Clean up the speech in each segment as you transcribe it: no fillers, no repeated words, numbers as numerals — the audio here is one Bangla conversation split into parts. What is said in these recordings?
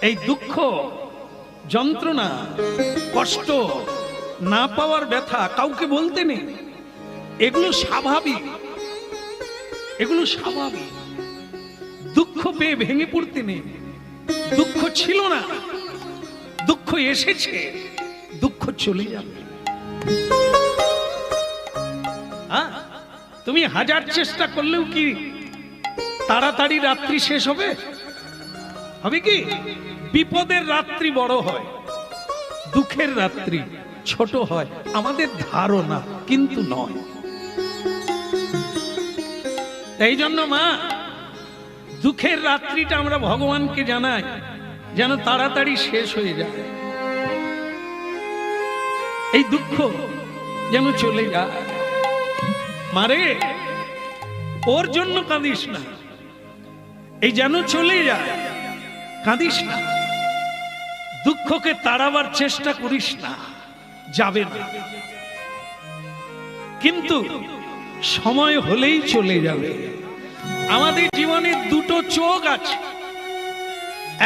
এই দুঃখ, যন্ত্রণা, কষ্ট, না পাওয়ার ব্যথা কাউকে বলতে নেই। এগুলো স্বাভাবিক, এগুলো স্বাভাবিক। দুঃখ পেয়ে ভেঙে পড়তে নেই। দুঃখ ছিল না, দুঃখ এসেছে, দুঃখ চলে যাবে। তুমি হাজার চেষ্টা করলেও কি তাড়াতাড়ি রাত্রি শেষ হবে? হবে কি? বিপদের রাত্রি বড় হয়, দুঃখের রাত্রি ছোট হয়, আমাদের ধারণা, কিন্তু নয়। এই জন্য মা, দুঃখের রাত্রিটা আমরা ভগবানকে জানাই যেন তাড়াতাড়ি শেষ হয়ে যায়, এই দুঃখ যেন চলে যায়। মারে, ওর জন্য কাঁদিস না, এই যেন চলে যায়, কাঁদিস না। দুঃখকে তাড়াবার চেষ্টা করিস না, যাবে না, কিন্তু সময় হলেই চলে যাবে। আমাদের জীবনে দুটো চোখ আছে,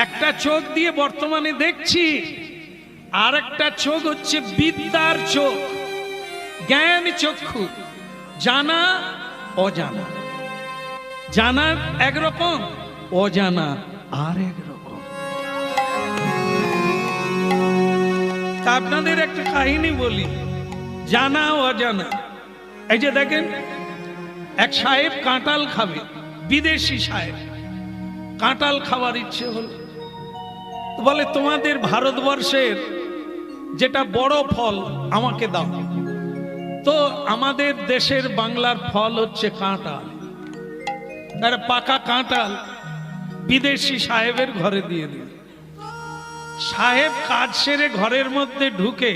একটা চোখ দিয়ে বর্তমানে দেখছি, আর একটা চোখ হচ্ছে বিদ্যার চোখ, জ্ঞান চক্ষু, জানা অজানা। জানা একরকম, অজানা আর একরকম। তা আপনাদের একটা কাহিনী বলি, জানা অজানা। এই যে দেখেন, এক সাহেব কাঁঠাল খাবে, বিদেশি সাহেব, কাঁঠাল খাওয়ার ইচ্ছে হলো, বলে তোমাদের ভারতবর্ষের যেটা বড় ফল আমাকে দাও। তো আমাদের দেশের বাংলার ফল হচ্ছে কাঁঠাল, পাকা কাঁঠাল বিদেশি সাহেবের ঘরে দিয়ে দিল। সাহেব কাজ সেরে ঘরের মধ্যে ঢুকে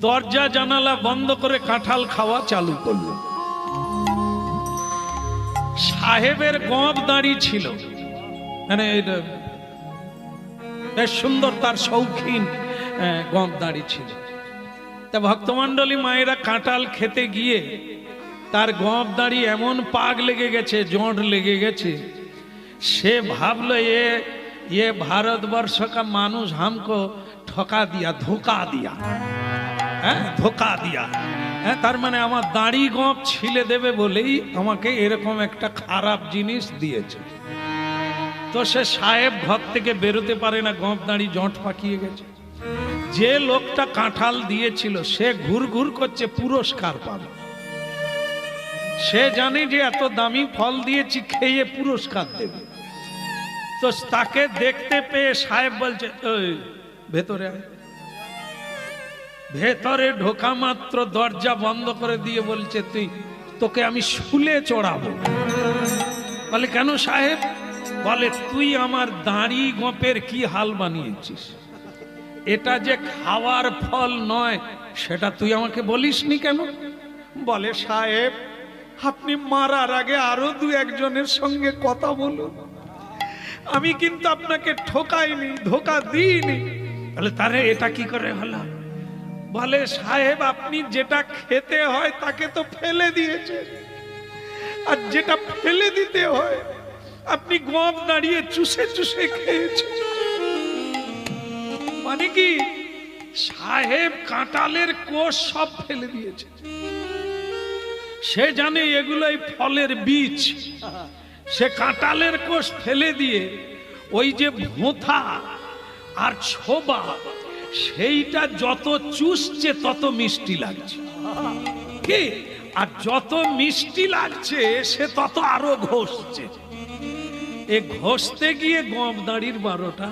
দরজা জানালা বন্ধ করে কাঁঠাল খাওয়া চালু করল। সাহেবের গব দাঁড়ি ছিল, মানে বেশ সুন্দর, তার শৌখিন গব দাঁড়ি ছিল। তা ভক্তমণ্ডলী মায়েরা কাঁঠাল খেতে গিয়ে তার গব দাঁড়ি এমন পাক লেগে গেছে, জোঁট লেগে গেছে, সে ভাবলো ये भारतवर्ष का मानुष हमको ठका दिया, धोखा दिया, धोखा दिया। তার মানে আমার দাড়ি গপ ছিলে দেবে বলেই আমাকে এরকম একটা খারাপ জিনিস দিয়েছে। তো সে সাহেব ঘর থেকে বেরোতে পারে না, গপ দাড়ি জট পাকিয়ে গেছে। যে লোকটা কাঁঠাল দিয়েছিল সে ঘুর ঘুর করছে পুরস্কার পাবে। সে জানে যে এত দামি ফল দিয়েছি, খেয়ে পুরস্কার দেবে। তো তাকে দেখতে পেয়ে সাহেব বলছে, ওই ভেতরে আয়। ভেতরে ঢোকা মাত্র দরজা বন্ধ করে দিয়ে বলছে, তোকে আমি শুলে চড়াবো। বলে কেন সাহেব? বলে তুই আমার দাড়ি গোপের কি হাল বানিয়েছিস, এটা যে খাওয়ার ফল নয় সেটা তুই আমাকে বলিসনি কেন? বলে সাহেব, আপনি মারার আগে আরো দু একজনের সঙ্গে কথা বলুন, আমি কিন্তু আপনাকে ঠকাইনি, ধোকা দিইনি। বলে তারে এটা কি করে হলো? বলে সাহেব, আপনি যেটা খেতে হয় তাকে তো ফেলে দিয়েছে, আর যেটা ফেলে দিতে হয় আপনি গপ দাঁড়িয়ে চুষে চুষে খেয়েছেন। মানে কি, সাহেব কাঁঠালের কোষ সব ফেলে দিয়েছে। সে জানে এগুলোই ফলের বীজ, সে কাঁঠালের কোষ ফেলে দিয়ে ওই যে ভোঁথা আর ছোবা, সেইটা যত চুষছে তত মিষ্টি লাগছে, কি? আর যত মিষ্টি লাগছে সে তত আরো ঘষছে। এ ঘষতে গিয়ে গপ দাঁড়ির 12টা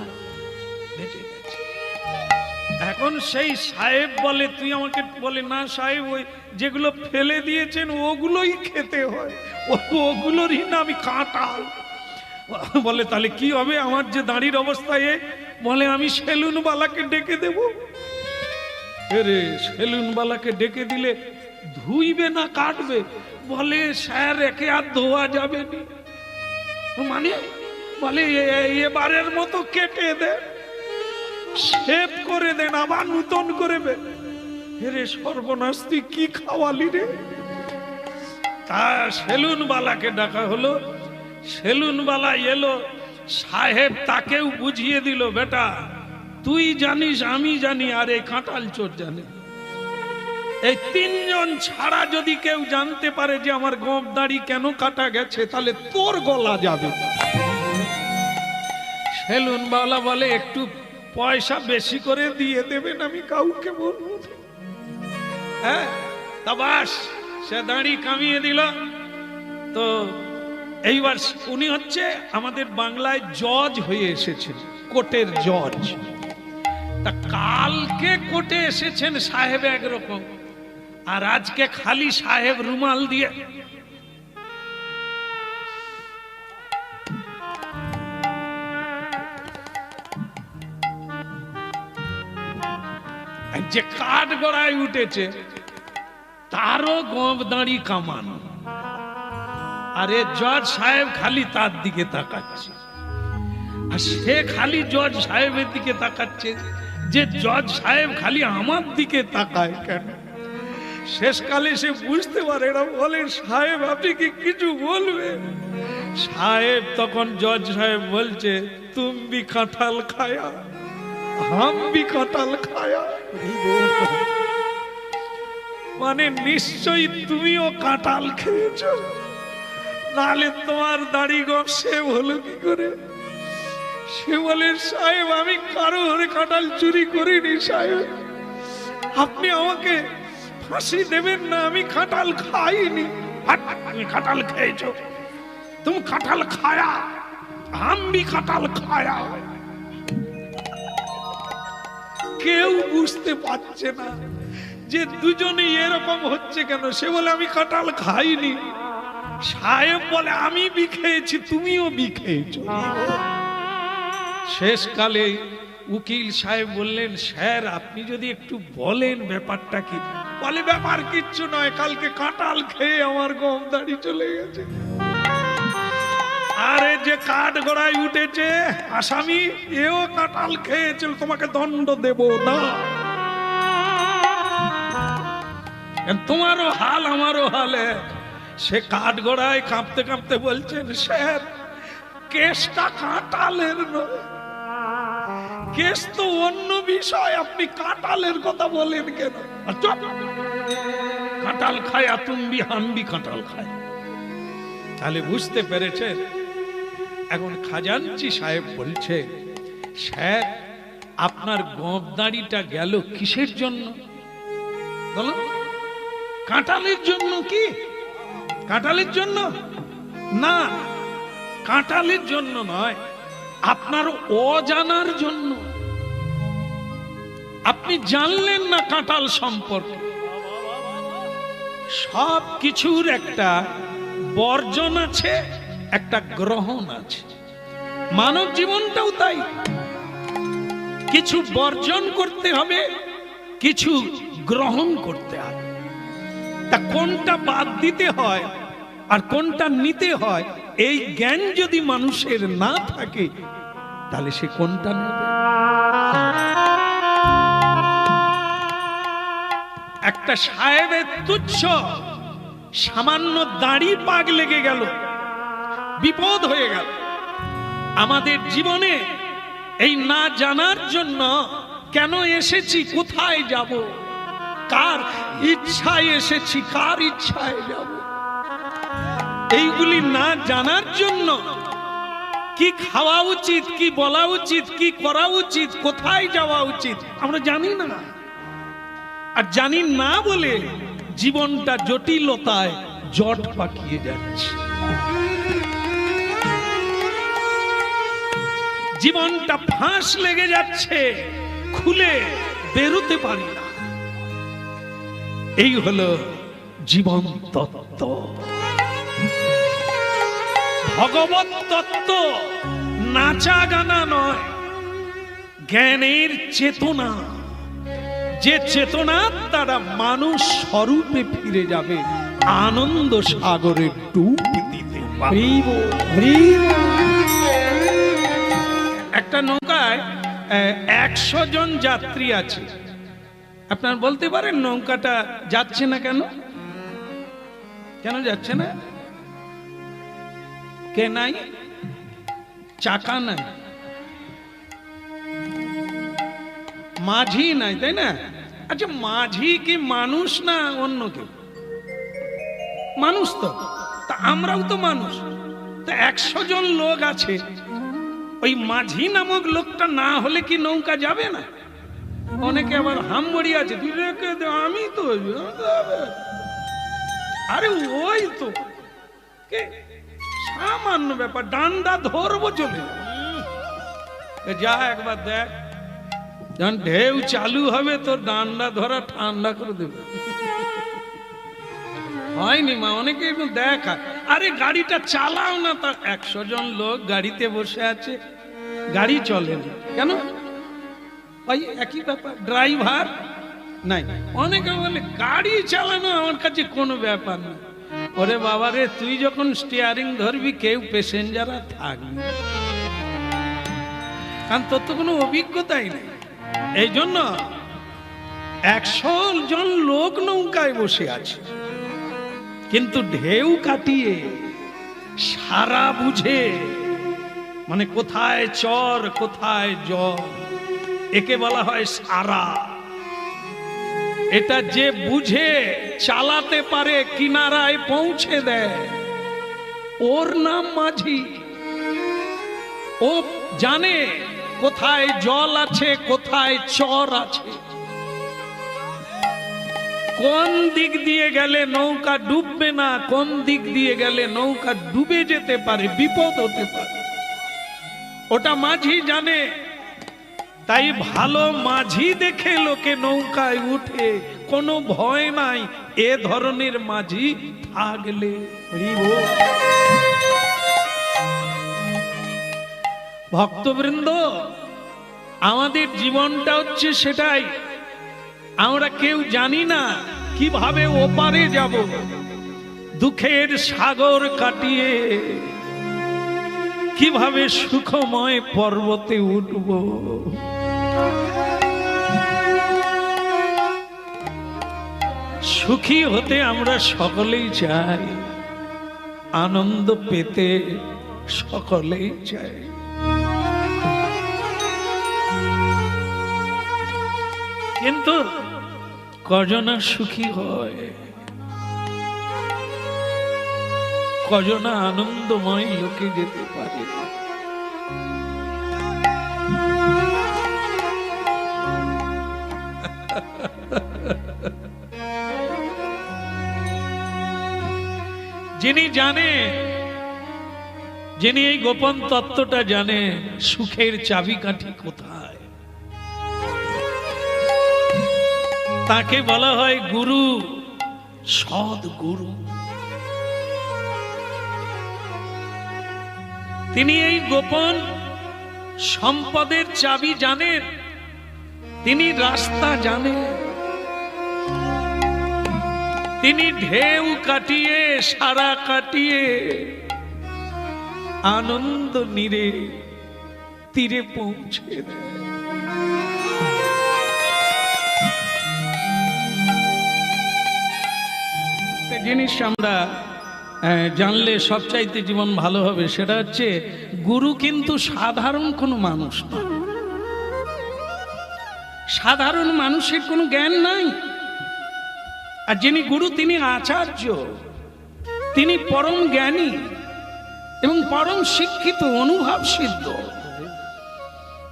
বেজে গেছে। এখন সেই সাহেব বলে, তুই আমাকে, বলে না সাহেব, ওই যেগুলো ফেলে দিয়েছেন ওগুলোই খেতে হয়, ওগুলোরই না আমি কাঁঠাল। বলে তাহলে কি হবে আমার যে দাঁড়ির অবস্থায়? বলে আমি সেলুনওয়ালাকে ডেকে দেব। আরে সেলুনওয়ালাকে ডেকে দিলে ধুইবে না কাটবে? বলে স্যার, একে আর ধোয়া যাবে না। মানে বলে এবারের মতো কেটে দেন, শেভ করে দেন, আবার নতুন করবে। রে সর্বনাশ, তুই কি খাওয়ালি রে? তা সেলুনওয়ালাকে ডাকা হলো, সেলুনওয়ালা এলো, সাহেব তাকেও বুঝিয়ে দিল, বেটা তুই জানিস আমি জানি আর এই কাঁঠাল চোর জানে। এই তিনজন ছাড়া যদি কেউ জানতে পারে যে আমার গোঁফ দাড়ি কেন কাটা গেছে, তাহলে তোর গলা যাবে। সেলুনওয়ালা বলে একটু পয়সা বেশি করে দিয়ে দেবেন, আমি কাউকে বলবো। হ্যাঁ, তা বাস সে দাড়ি কামিয়ে দিল। তো এইবার উনি হচ্ছে আমাদের বাংলায় জজ হয়ে এসেছেন, কোর্টের জজ। তা কালকে কোর্টে এসেছেন সাহেব একরকম, আর আজকে খালি সাহেব রুমাল দিয়ে যে কাঠ গড়ায় উঠেছে তারও গোঁফ দাড়ি কামানো, আরে জজ সাহেব খালি তার দিকে তাকাচ্ছে, আর সে খালি জজ সাহেবের দিকে তাকাচ্ছে যে জজ সাহেব খালি আমার দিকে তাকায় কেন। শেষকালে সে বুঝতে পারে, এরা বলে সাহেব আপনি কি কিছু বলবেন? সাহেব তখন জজ সাহেব বলছে, তুম ভি কাঁঠাল খায়া হাম ভি কাঁঠাল খায়া। মানে নিশ্চয়ই তুমিও কাঁঠাল খেয়েছো, নাহলে তোমার দাড়ি গোঁফ সেভ হলো কি করে? সে বলে, সাহেব আমি কারো ঘরে কাঁঠাল চুরি করিনি সাহেব, আপনি আমাকে ফাঁসি দেবেন না, আমি কাঁঠাল খাইনি। তুমি কাঁঠাল খেয়েছো, তুমি কাঁঠাল খায়া হাম ভি কাঁঠাল খায়া। কেউ বুঝতে পারছে না যে দুজনে এরকম হচ্ছে কেন। সে বলে আমি কাঁঠাল খাইনি, সাহেব বলে আমি বি খেয়েছি, তুমিও বি খেয়েছো। শেষকালে উকিল সাহেব বললেন, স্যার আপনি যদি একটু বলেন ব্যাপারটা কি। বলে ব্যাপার কিচ্ছু নয়, কালকে কাঁঠাল খেয়ে আমার গোঁফ দাড়ি চলে গেছে। আরে যে কাঠ গড়ায় উঠেছে আসামি, এও কাঁঠাল খেয়েছিল, তোমাকে দণ্ড দেব না। তোমারও হাল আমারও হালে। সে কাঠ গড়ায় কাঁপতে কাঁপতে বলছেন, স্যার কেসটা কাঁঠালের নয়, কেস তো অন্য বিষয়, আপনি কাঁঠালের কথা বলেন কেন? কাঁঠাল খায় তুমি হামবি কাঁঠাল খায়। তাহলে বুঝতে পেরেছেন। এখন খাজাঞ্চি সাহেব বলছে, স্যার আপনার গোঁফ দাড়িটা গেল কিসের জন্য বলো? কাঁঠালের জন্য কি? কাঁঠালের জন্য না, কাঁঠালের জন্য নয়, আপনার অজানার জন্য। আপনি জানলেন না কাঁঠাল সম্পর্কে। সব কিছুর একটা বর্জন আছে, একটা গ্রহণ আছে। মানব জীবনটাও তাই, কিছু বর্জন করতে হবে, কিছু গ্রহণ করতে হবে। তা কোনটা বাদ দিতে হয় আর কোনটা নিতে হয়, এই জ্ঞান যদি মানুষের না থাকে তাহলে সে কোনটা নেবে? একটা সাহেবের তুচ্ছ সামান্য দাড়ি পাক লেগে গেল, বিপদ হয়ে গেল। আমাদের জীবনে এই না জানার জন্য কেন এসেছি, কোথায় যাব, কার ইচ্ছায় এসেছি, কার ইচ্ছায় যাব, এইগুলি না জানার জন্য কি খাওয়া উচিত, কি বলা উচিত, কি করা উচিত, কোথায় যাওয়া উচিত আমরা জানি না। আর জানি না বলে জীবনটা জটিলতায় জট পাকিয়ে যাচ্ছে, জীবনটা ফাঁস লেগে যাচ্ছে, খুলে বেরোতে পারি না। এই হলো জীবন তত্ত্ব, ভগবত তত্ত্ব। নাচা গানা নয়, জ্ঞানের চেতনা, যে চেতনার দ্বারা মানুষ স্বরূপে ফিরে যাবে, আনন্দ সাগরে ডুব দিতে পারবে। একটা নৌকায় 100 জন যাত্রী আছে। আপনার বলতে পারেন নৌকাটা যাচ্ছে না কেন? কেন যাচ্ছে না? কে নাই? চাকা নাই, মাঝি নাই, তাই না? আচ্ছা, মাঝি কি মানুষ না অন্য কেউ? মানুষ তো। তা আমরাও তো মানুষ। তা 100 জন লোক আছে, ওই মাঝি নামক লোকটা না হলে কি নৌকা যাবে না? অনেকে আবার হামবড়ি আছে, তুই রেখে দে, আমি তো, আরে ওই তো সামান্য ব্যাপার, ডান্ডা ধরবো চলে যা, একবার দেখ, যখন ঢেউ চালু হবে তোর ডান্ডা ধরা ঠান্ডা করে দেবে। হয়নি মা, অনেকে দেখা, আরে গাড়িটা চালাও না, তা 100 জন লোক গাড়িতে বসে আছে, গাড়ি চলে না কেন? ওই একই ব্যাপার, ড্রাইভার নাই। অনেকে বলে গাড়ি চালানো আমার কাছে কোনো ব্যাপার না। ওরে বাবা রে, তুই যখন স্টিয়ারিং ধরবি, কেউ প্যাসেঞ্জার থাকবি, কারণ তোর তো কোনো অভিজ্ঞতাই নেই। এই জন্য 100 জন লোক নৌকায় বসে আছে, কিন্তু ঢেউ কাটিয়ে সারা বুঝে, মানে কোথায় চর কোথায় জল, একে বলা হয় সারা। এটা যে বুঝে চালাতে পারে, কিনারায় পৌঁছে দেয়, ওর নাম মাঝি। ও জানে কোথায় জল আছে, কোথায় চর আছে, কোন দিক দিয়ে গেলে নৌকা ডুববে না, কোন দিক দিয়ে গেলে নৌকা ডুবে যেতে পারে, বিপদ হতে পারে, ওটা মাঝি জানে। তাই ভালো মাঝি দেখে লোকে নৌকায় উঠে, কোনো ভয় নাই এ ধরনের মাঝি থাকলে। ভক্তবৃন্দ, আমাদের জীবনটা হচ্ছে সেটাই, আমরা কেউ জানি না কিভাবে ওপারে যাব, দুঃখের সাগর কাটিয়ে কিভাবে সুখময় পর্বতে উঠব। সুখী হতে আমরা সকলেই চাই, আনন্দ পেতে সকলেই চাই, কিন্তু কজনা সুখী হয়, কজনা আনন্দময় লোকে যেতে পারে। যিনি জানে, যিনি এই গোপন তত্ত্বটা জানে, সুখের চাবিকাঠি কোথায়, তাকে বলা হয় গুরু, সৎ গুরু। তিনি এই গোপন সম্পদের চাবি জানেন, তিনি রাস্তা জানেন, তিনি ঢেউ কাটিয়ে সারা কাটিয়ে আনন্দ নীরে তীরে পৌঁছে দেয়। জিনিস আমরা জানলে সবচাইতে জীবন ভালো হবে, সেটা হচ্ছে গুরু কিন্তু সাধারণ কোনো মানুষ না। সাধারণ মানুষের কোনো জ্ঞান নাই। আর যিনি গুরু তিনি আচার্য, তিনি পরম জ্ঞানী এবং পরম শিক্ষিত, অনুভব সিদ্ধ।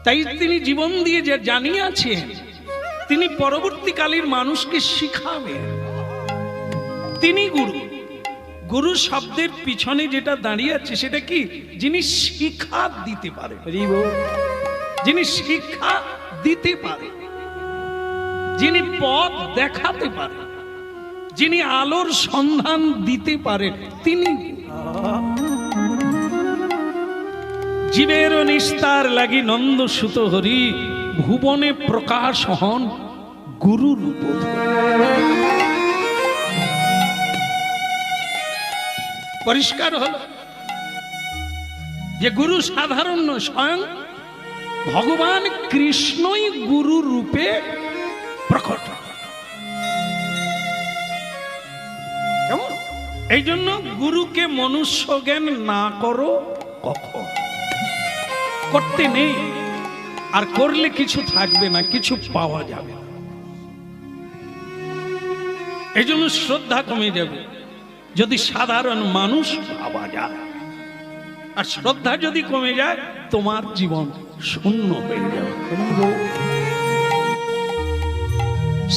তাই তিনি জীবন দিয়ে যে জানিয়েছেন, তিনি পরবর্তীকালের মানুষকে শিখাবেন। তিনি গুরু। গুরু শব্দের পিছনে যেটা দাঁড়িয়ে আছে সেটা কি? যিনি শিক্ষা দিতে পারে, যিনি শিক্ষা দিতে পারে, যিনি পথ দেখাতে পারে, যিনি আলোর সন্ধান দিতে পারেন, তিনি। জীবের নিস্তার লাগি নন্দ সুত হরি, ভুবনে প্রকাশ হন গুরু রূপ। পরিষ্কার হল যে গুরু সাধারণ নয়, স্বয়ং ভগবান কৃষ্ণই গুরু রূপে প্রকট। কেমন? এই জন্য গুরুকে মনুষ্য জ্ঞান না করো কখন। করতে নেই, আর করলে কিছু থাকবে না, কিছু পাওয়া যাবে না। এই জন্য শ্রদ্ধা কমে যাবে যদি সাধারণ মানুষ ভাবা যায়, আর শ্রদ্ধা যদি কমে যায় তোমার জীবন শূন্য হয়ে যাবে।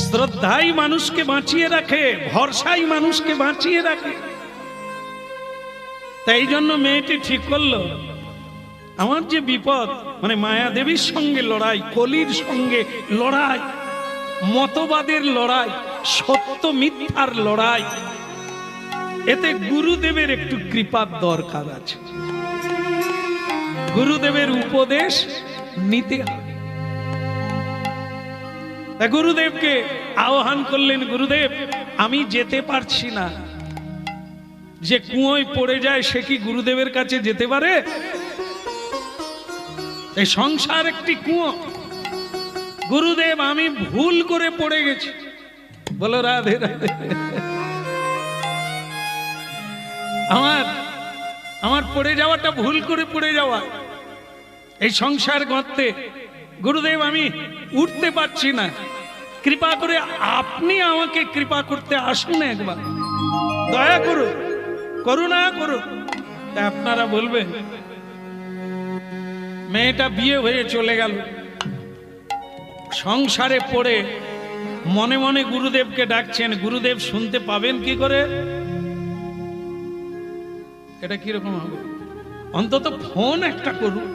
শ্রদ্ধাই মানুষকে বাঁচিয়ে রাখে, ভরসাই মানুষকে বাঁচিয়ে রাখে। তাই জন্য মেয়েটি ঠিক করলো, আমার যে বিপদ, মানে মায়া দেবীর সঙ্গে লড়াই, কলির সঙ্গে লড়াই, মতবাদের লড়াই, সত্য মিথ্যার লড়াই, এতে গুরুদেবের একটু কৃপার দরকার আছে। গুরুদেবের উপদেশ নিতে হবে। গুরুদেবকে আহ্বান করলেন, গুরুদেব আমি যেতে পারছি না। যে কুয়োয় পড়ে যায় সে কি গুরুদেবের কাছে যেতে পারে? এই সংসার একটি কুয়ো। গুরুদেব আমি ভুল করে পড়ে গেছি। বলো রাধে রাধে। আমার পড়ে যাওয়াটা ভুল করে পড়ে যাওয়া, এই সংসার গর্তে। গুরুদেব আমি উঠতে পারছি না, কৃপা করে আপনি আমাকে কৃপা করতে আসুন, একবার দয়া করুন, করুণা করুন। তা আপনারা বলবেন, মেয়েটা বিয়ে হয়ে চলে গেল, সংসারে পড়ে মনে মনে গুরুদেবকে ডাকছেন। গুরুদেব শুনতে পাবেন কি করে? এটা কিরকম হবে? অন্তত ফোন একটা করুন।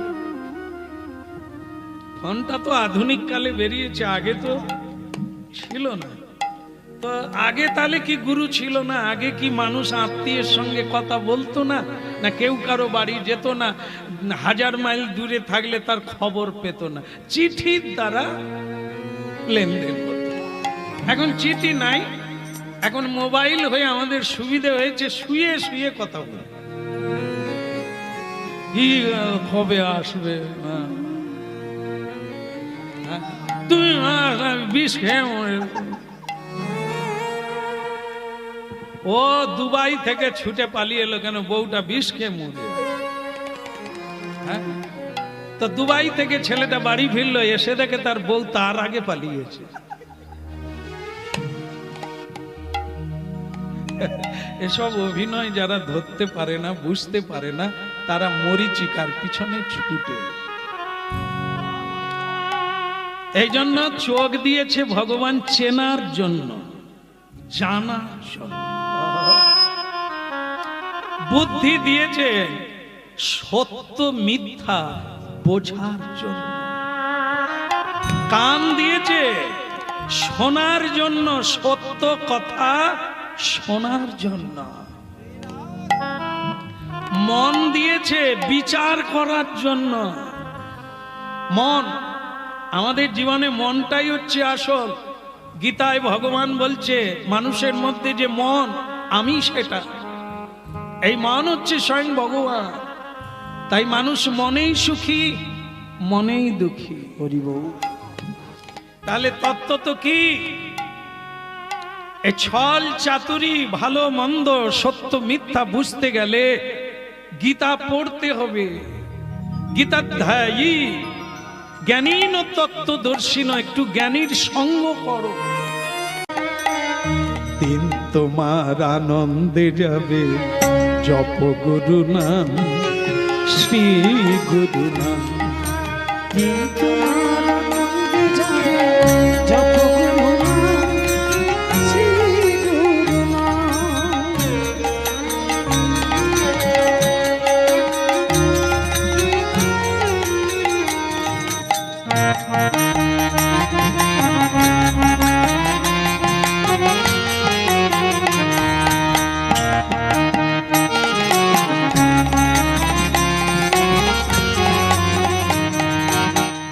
ফোনটা তো আধুনিক কালে বেরিয়েছে, আগে তো ছিল না। তো আগে তাহলে কি গুরু ছিল না? আগে কি মানুষ আত্মীয়ের সঙ্গে কথা বলতো না? না কেউ কারো বাড়ি যেত না? 1000 মাইল দূরে থাকলে তার খবর পেত না, চিঠির দ্বারা লেনদেন হতো। এখন চিঠি নাই, এখন মোবাইল হয়ে আমাদের সুবিধা হয়েছে, শুয়ে শুয়ে কথা বলে। কি কবে আসবে? তুমি বিষ খেয়ে মরে। ও দুবাই থেকে ছুটে পালিয়ে এলো কেন? বউটা বিষ খেয়ে মরে। তো দুবাই থেকে ছেলেটা বাড়ি ফিরলো, এসে দেখে তার বউ তার আগে পালিয়েছে। এসব অভিনয় যারা ধরতে পারে না, বুঝতে পারে না, তারা মরিচিকার পিছনে ছুটে। এই জন্য চোখ দিয়েছে ভগবান চেনার জন্য, জানার জন্য। বুদ্ধি দিয়েছে সত্য মিথ্যা বোঝার জন্য। কান দিয়েছে শোনার জন্য, সত্য কথা শোনার জন্য। মন দিয়েছে বিচার করার জন্য। মন, আমাদের জীবনে মনটাই হচ্ছে আসল। গীতায় ভগবান বলছে মানুষের মধ্যে যে মন, আমি সেটা। এই মন হচ্ছে স্বয়ং ভগবান। তাই মানুষ মনেই সুখী, মনেই দুঃখী। হরিবল। তাহলে তত্ত্ব তো কি? এই ছল চাতুরি, ভালো মন্দ, সত্য মিথ্যা বুঝতে গেলে গীতা পড়তে হবে। গীতাধ্যায়ী জ্ঞানী ন তত্ত্বদর্শী ন, একটু জ্ঞানীর সঙ্গ করো। দিন তোমার আনন্দে যাবে, জপ গুরু নাম, শ্রী গুরু নাম। দিন তোমার আনন্দে যাবে, জপ গুরু নাম, শ্রী গুরু নাম।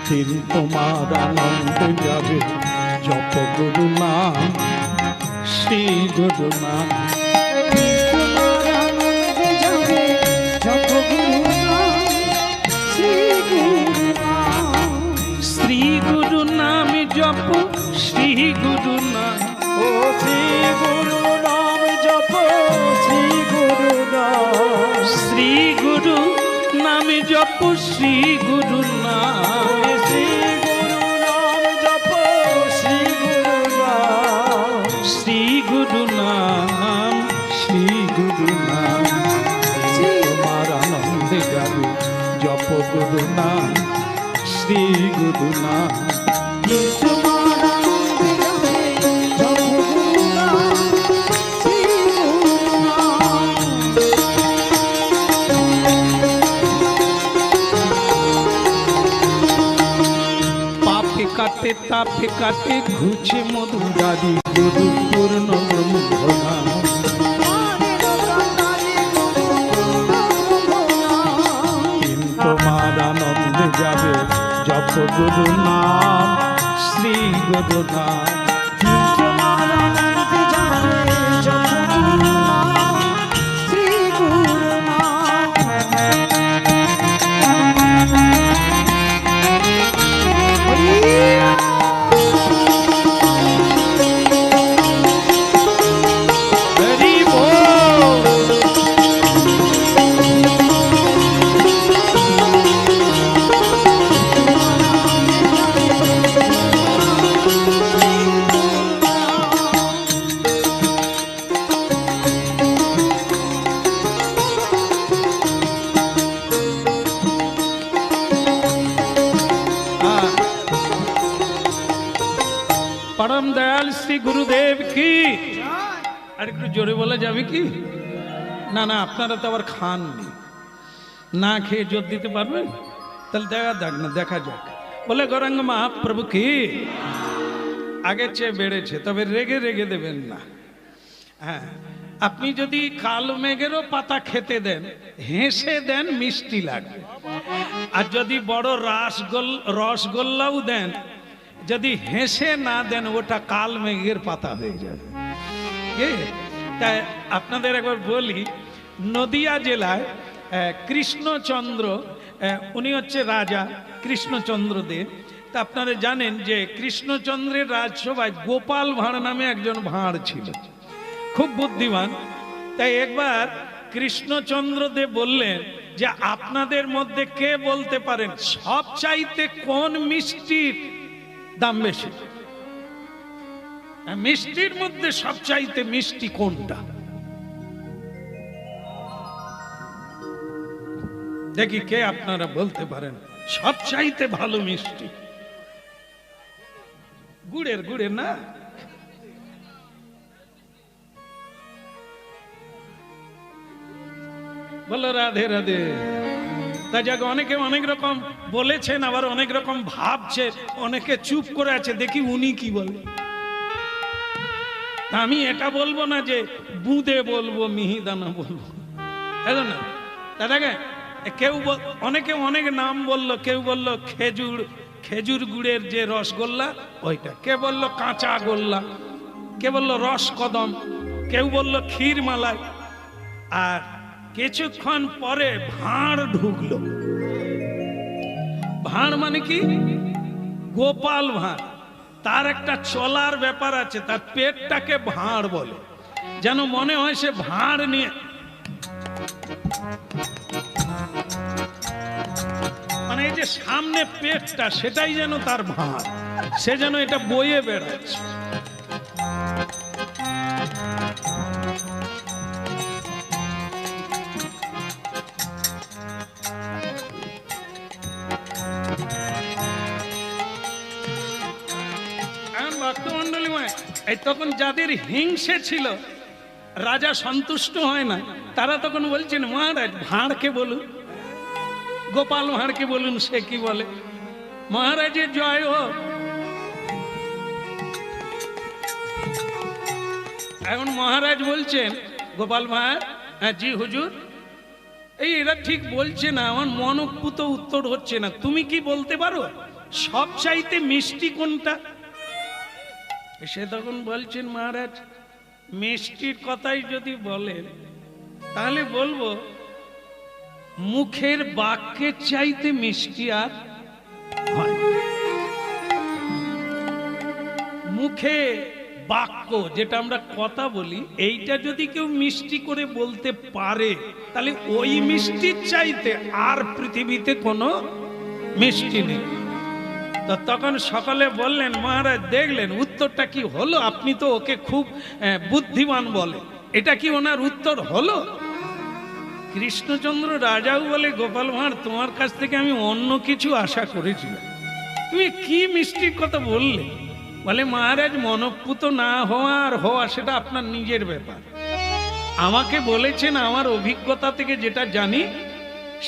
দিন তোমার আনন্দে যাবে, জপ গুরু নাম, শ্রী গুরু নাম। তোমার আনন্দে যাবে, জপ গুরু নাম, শ্রী গুরু নাম। শ্রী গুরু নাম জপ, শ্রী গুরু নাম। ও শ্রী গুরু নাম জপ, শ্রী গুরু নাম। শ্রী গুরু নাম জপ, শ্রী গুরু গুরু নাম শ্রী গুরু নাম। কাটে তাপে কাটে ঘুছে মধুরারি গুরু পূর্ণ ব্রহ্ম নাম। তোমার আনন্দে যাবে জপ গুরু নাম শ্রী গুরু নাম। परम दयाल श्री गुरुदेव की। আর একটু জোরে বলা যাবে কি? না না, আপনারা তো আবার খান না, খেয়ে জোর দিতে পারবেন? তাহলে দেখা যাক। বলে গৌরাঙ্গ মহাপ্রভু কি। আগের চেয়ে বেড়েছে, তবে রেগে রেগে দেবেন না। হ্যাঁ, আপনি যদি কালো মেঘেরও পাতা খেতে দেন, হেসে দেন, মিষ্টি লাগবে। আর যদি বড় রসগোল্লাও দেন, যদি হেসে না দেন, ওটা কাল মেঘের পাতা হয়ে যাবে। তাই আপনাদের একবার বলি, নদিয়া জেলায় কৃষ্ণচন্দ্র, উনি হচ্ছে রাজা কৃষ্ণচন্দ্র দেব। তা আপনারা জানেন যে কৃষ্ণচন্দ্রের রাজসভায় গোপাল ভাঁড় নামে একজন ভাঁড় ছিল, খুব বুদ্ধিমান। তাই একবার কৃষ্ণচন্দ্র দেব বললেন যে আপনাদের মধ্যে কে বলতে পারেন সবচাইতে কোন মিষ্টির দাম বেশি? মিষ্টির মধ্যে সবচাইতে মিষ্টি কোনটা? দেখি কে আপনারা বলতে পারেন সবচাইতে ভালো মিষ্টি। গুড়ের না, বলো রাধে রাধে। তা যাক, অনেকে অনেক রকম বলেছেন, আবার অনেক রকম ভাবছে, অনেকে চুপ করে আছে, দেখি উনি কি বলে। আমি এটা বলবো না যে বুঁদে বলবো, মিহিদানা বলবো, না। দাদাকে কেউ অনেকে অনেক নাম বললো। কেউ বললো খেজুর গুড়ের যে রসগোল্লা ওইটা, কে বললো কাঁচা গোল্লা, কে বললো রসকদম, কেউ বললো ক্ষীর মালাই। আর কিছুক্ষণ পরে ভাঁড় ঢুকলো। ভাঁড় মানে কি? গোপাল ভাঁড়। তার একটা চলার ব্যাপার আছে, তার পেটটাকে ভাঁড় বলে, যেন মনে হয় সে ভাঁড় নিয়ে, মানে এই যে সামনে পেটটা, সেটাই যেন তার ভাঁড়, সে যেন এটা বয়ে বেড়াচ্ছে। তখন যাদের হিংসে ছিল, রাজা সন্তুষ্ট হয় না, তারা তখন বলছেন মহারাজ ভাঁড়কে বলুন, গোপাল ভাঁড়কে বলুন, সে কি বলে। মহারাজের জয় হোক। এখন মহারাজ বলছেন গোপাল ভাঁড়, হ্যাঁ জি হুজুর, এরা ঠিক বলছে না, আমার মনপুত উত্তর হচ্ছে না, তুমি কি বলতে পারো সবচাইতে মিষ্টি কোনটা? সে তখন বলছেন মহারাজ, মিষ্টির কথাই যদি বলেন তাহলে বলবো মুখের বাক্যের চাইতে মিষ্টি আর হয়। মুখে বাক্য যেটা আমরা কথা বলি, এইটা যদি কেউ মিষ্টি করে বলতে পারে, তাহলে ওই মিষ্টির চাইতে আর পৃথিবীতে কোনো মিষ্টি নেই। তো তখন সকলে বললেন মহারাজ দেখলেন উত্তরটা কি হলো, আপনি তো ওকে খুব বুদ্ধিমান বলে, এটা কি ওনার উত্তর হলো? কৃষ্ণচন্দ্র রাজাও বলে, গোপাল ভাঁড়, তোমার কাছ থেকে আমি অন্য কিছু আশা করেছিলাম, তুমি কি মিষ্টির কথা বললে। বলে, মহারাজ, মনঃপুত না হওয়া আর হওয়া সেটা আপনার নিজের ব্যাপার। আমাকে বলেছেন, আমার অভিজ্ঞতা থেকে যেটা জানি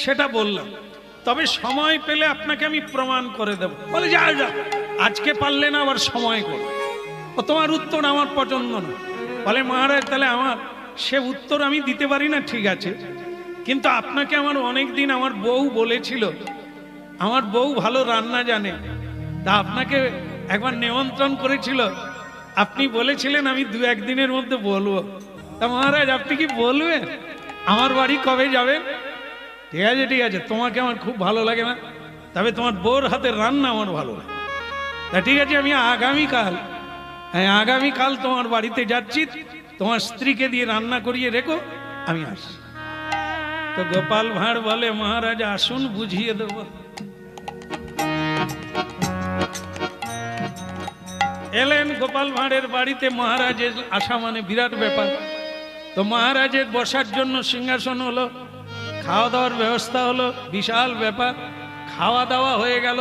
সেটা বললাম, তবে সময় পেলে আপনাকে আমি প্রমাণ করে দেব। বলে, যা যা, আজকে পারলে না আবার সময় করো, ও তোমার উত্তর আমার পছন্দ না। বলে, মহারাজ, তাহলে আমার সে উত্তর আমি দিতে পারি না, ঠিক আছে, কিন্তু আপনাকে আমার অনেক দিন আমার বউ বলেছিল, আমার বউ ভালো রান্না জানে, তা আপনাকে একবার নিমন্ত্রণ করেছিল, আপনি বলেছিলেন আমি 2-1 দিনের মধ্যে বলবো। তা মহারাজ, আপনি কি বলবেন? আমার বাড়ি কবে যাবেন? ঠিক আছে ঠিক আছে, তোমাকে আমার খুব ভালো লাগে না, তবে তোমার বউর হাতের রান্না আমার ভালো লাগে। তা ঠিক আছে, আমি আগামীকাল তোমার বাড়িতে যাচ্ছি, তোমার স্ত্রীকে দিয়ে রান্না করিয়ে রেখো, আমি আসি। তো গোপাল ভাঁড় বলে, মহারাজ আসুন, বুঝিয়ে দেব। এলেন গোপাল ভাঁড়ের বাড়িতে। মহারাজের আসা মানে বিরাট ব্যাপার। তো মহারাজের বসার জন্য সিংহাসন হলো, খাওয়া দাওয়ার ব্যবস্থা হলো, বিশাল ব্যাপার। খাওয়া দাওয়া হয়ে গেল।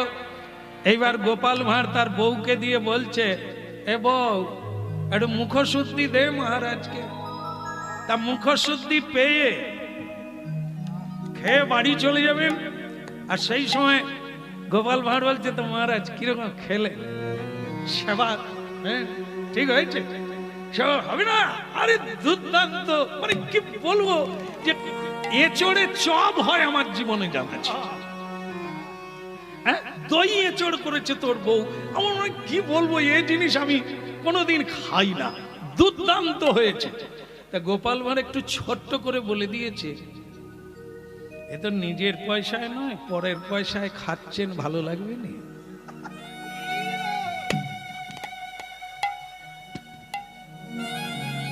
এইবার গোপাল ভাঁড় তার বউকে দিয়ে বলছে, এ বউ, একটু মুখশুদ্ধি দে মহারাজকে। তা মুখশুদ্ধি পেয়ে খেয়ে বাড়ি চলে যাবেন। আর সেই সময় গোপাল ভাঁড় বলছে, তো মহারাজ কিরকম খেলে, সেবা ঠিক হয়েছে? সেবা হবে না? আরে দুর্দান্ত, মানে কি বলবো, যে এঁচড়ে চপ হয় আমার জীবনে জানা আছে। হ্যাঁ, দই এঁচড় করেছে তোর বউ, আমার কি বলবো, এই জিনিস আমি কোনোদিন খাই না, দুর্দান্ত হয়েছে। তা গোপাল ভাঁড় একটু ছোট্ট করে বলে দিয়েছে, এ তো নিজের পয়সায় নয়, পরের পয়সায় খাচ্ছেন, ভালো লাগবে না?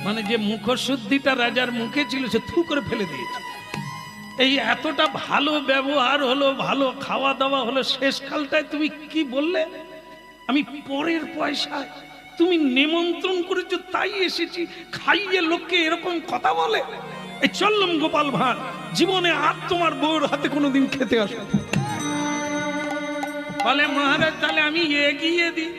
মানে যে মুখশুদ্ধিটা রাজার মুখে ছিল, সে থু করে ফেলে দিয়েছে। এই এতটা ভালো ব্যবহার হলো, ভালো খাওয়া দাওয়া হলো, শেষকালটায় তুমি কি বললে, আমি পরের পয়সায়, তুমি নিমন্ত্রণ করেছো তাই এসেছি, খাইয়ে লোককে এরকম কথা বলে। এই চললাম গোপাল ভাঁড়, জীবনে আর তোমার বউর হাতে কোনোদিন খেতে আসবে। বলে, মহারাজ তাহলে আমি এগিয়ে দিই।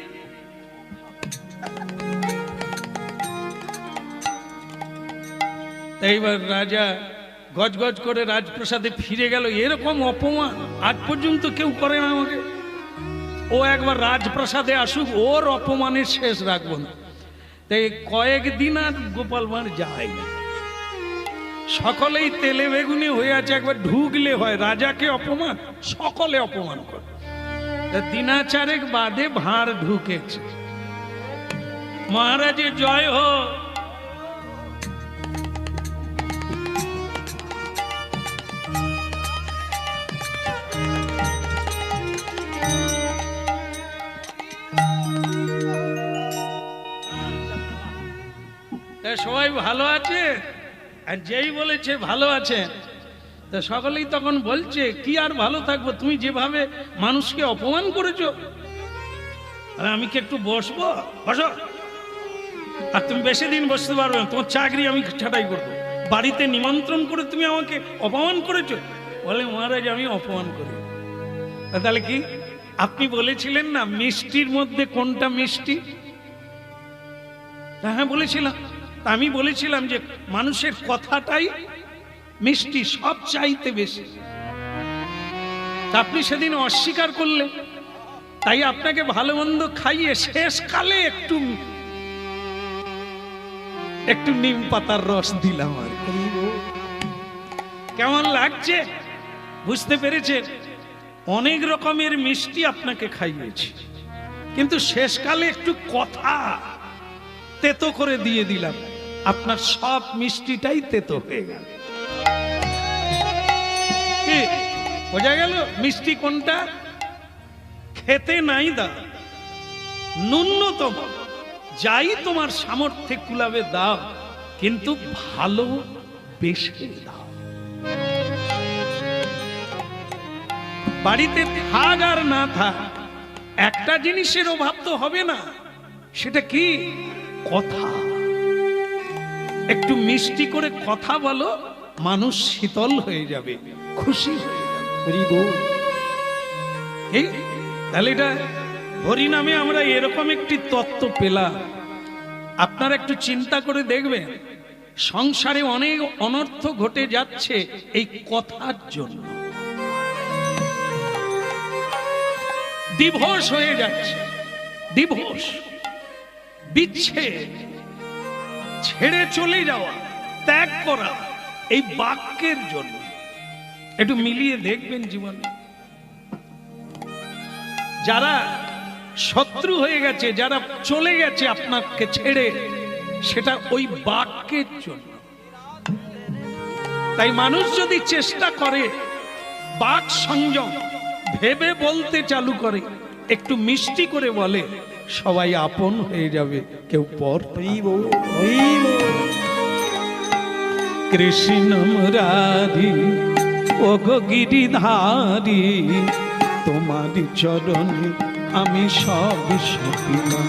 এইবার রাজা গজগজ করে রাজপ্রাসাদে ফিরে গেল। এরকম অপমান আজ পর্যন্ত কেউ করে না আমাকে। ও একবার রাজপ্রাসাদে আসুক, ওর অপমানের শেষ রাখবো না। তাই কয়েকদিন আর গোপাল ভাঁড় যায় না। সকলেই তেলে বেগুনে হয়ে আছে, একবার ঢুকলে হয় রাজাকে অপমান, সকলে অপমান করে। দিনাচারেক বাদে ভাঁড় ঢুকেছে। মহারাজের জয় হোক। সবাই ভালো আছে, আর যেই বলেছে ভালো আছে, তা সকলেই তখন বলছে, কি আর ভালো থাকবো, তুমি যেভাবে মানুষকে অপমান করেছো। আর আমি কি একটু বসবো? বসো। আর তুমি বেশি দিন বসতে পারবে না, তোমার চাকরি আমি ছাঁটাই করবো। বাড়িতে নিমন্ত্রণ করে তুমি আমাকে অপমান করেছো। বলে, মহারাজ আমি অপমান করি। তাহলে কি? আপনি বলেছিলেন না মিষ্টির মধ্যে কোনটা মিষ্টি? হ্যাঁ বলেছিলাম। আমি বলেছিলাম যে মানুষের কথাটাই মিষ্টি, সব চাইতে বেশি। আপনি সেদিন অস্বীকার করলেন, তাই আপনাকে ভালো মন্দ খাইয়ে শেষকালে একটু নিম পাতার রস দিলাম। আর কেমন লাগছে বুঝতে পেরেছে? অনেক রকমের মিষ্টি আপনাকে খাইয়েছি, কিন্তু শেষকালে একটু কথা তেতো করে দিয়ে দিলাম, আপনার সব মিষ্টিটাই তেতো হয়ে গেল। কি বোঝা গেল মিষ্টি কোনটা? খেতে নাই দা, ন্যূনতম যাই তোমার সামর্থ্যে কুলাবে দাও, কিন্তু ভালো বেশি দাও। বাড়িতে থাক আর না থাক, একটা জিনিসের অভাব তো হবে না, সেটা কি? কথা। একটু মিষ্টি করে কথা বলো, মানুষ শীতল হয়ে যাবে, খুশি হয়ে যাবে। তাহলে এটা হরিনামে আমরা এরকম একটি তত্ত্ব পেলাম। আপনারা একটু চিন্তা করে দেখবেন, সংসারে অনেক অনর্থ ঘটে যাচ্ছে এই কথার জন্য। ডিভোর্স হয়ে যাচ্ছে, ডিভোর্স, বিচ্ছেদ, ছেড়ে চলে যাওয়া, ত্যাগ করা, এই বাক্যের জন্য। একটু মিলিয়ে দেখবেন জীবনে। যারা শত্রু হয়ে গেছে, যারা চলে গেছে আপনাকে ছেড়ে, সেটা ওই বাক্যের জন্য। তাই মানুষ যদি চেষ্টা করে বাক সংযম ভেবে বলতে চালু করে, একটু মিষ্টি করে বলে, সবাই আপন হয়ে যাবে, কেউ পর। কৃষ্ণ মুরারি ওগো গিরিধারী, তোমারই চরণে আমি সব সপিলাম।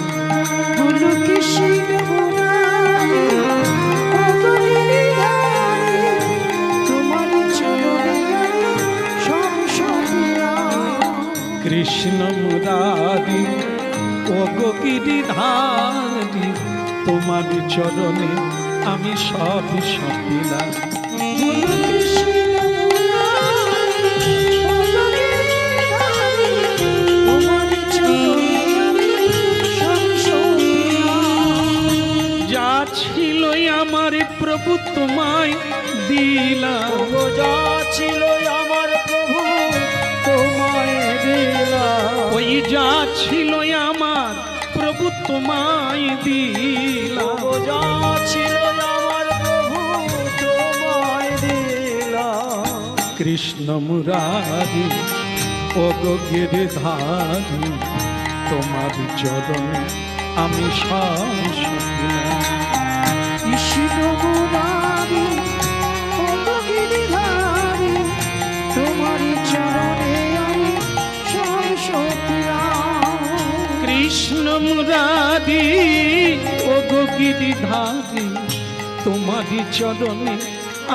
বলো কৃষ্ণ মুরারি ওগো গিরিধারী, তোমারই চরণে আমি সব সপিলাম। কৃষ্ণ মুরারি ওগো গিরিধারী, তোমারই চরণে আমি সব সপিলাম। বলো কৃষ্ণ মুরারি ওগো গিরিধারী, তোমারই চরণে আমি সব সপিলাম। যা ছিল আমার প্রভু তোমায় দিলাম, যা ছিল আমার প্রভু তোমায় দিলাম। ওই যা ছিল আমার প্রভু তোমায় দিলাম। যা ছিল আমার প্রভু তোমায় দিলাম। কৃষ্ণ মুরারি ওগো গিরিধারী, তোমার চরণে আমি সব সপিলাম। কৃষ্ণ মুরারি ওগো গিরিধারী, তোমারই চরণে আমি সব সপিলাম। কৃষ্ণ মুরারি ওগো গিরিধারী, তোমারই চরণে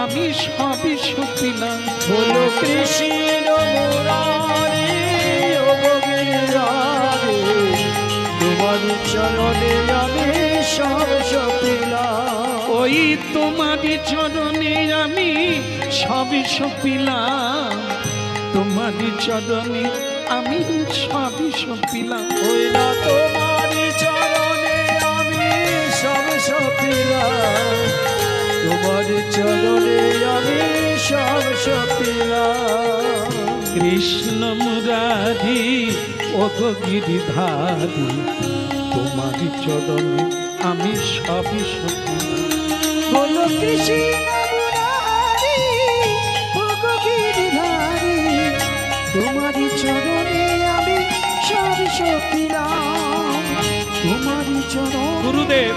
আমি সবই সপিলাম। বলো কৃষ্ণ মুরারি ওগো গিরিধারী, তোমারই চরণে আমি সব সপিলাম। ওই তোমারই চরণে আমি সবই সপিলাম, তোমারই চরণে আমি সবই সপিলাম। ওই না তোমারই চরণে আমি সব সপিলাম, তোমারই চরণে আমি সব সপিলাম। কৃষ্ণ মুরারি ওগো গিরিধারী, তোমারই চরণে আমি সবই সপিলাম। বলো কৃষ্ণ মুরারি ওগো গিরিধারী, তোমারই চরণে আমি সব সপিলাম, তোমারই চরণ। গুরুদেব,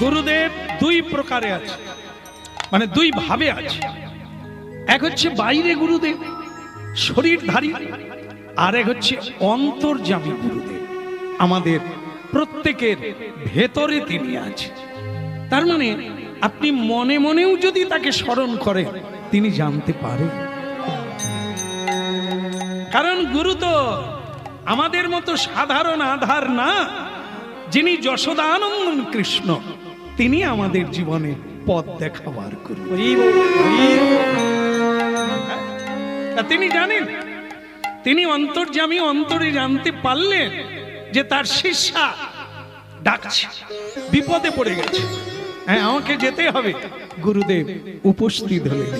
গুরুদেব দুই প্রকারে আছে, মানে দুই ভাবে আছে। এক হচ্ছে বাইরে গুরুদেব, শরীরধারী, আর এক হচ্ছে অন্তর্যামী গুরুদেব, আমাদের প্রত্যেকের ভেতরে তিনি আছে। তার মানে আপনি মনে মনেও যদি তাকে স্মরণ করেন, তিনি জানতে পারেন। কারণ গুরু তো আমাদের মতো সাধারণ আধার না, যিনি যশোদানন্দন কৃষ্ণ, তিনি আমাদের জীবনে পথ দেখাবার গুরু। তিনি জানেন, তিনি অন্তর্যামী, অন্তরে জানতে পারলেন যে তার শিষ্যা ডাকছে, বিপদে পড়ে গেছে, হ্যাঁ আমাকে যেতে হবে। গুরুদেব উপস্থিত হলেন,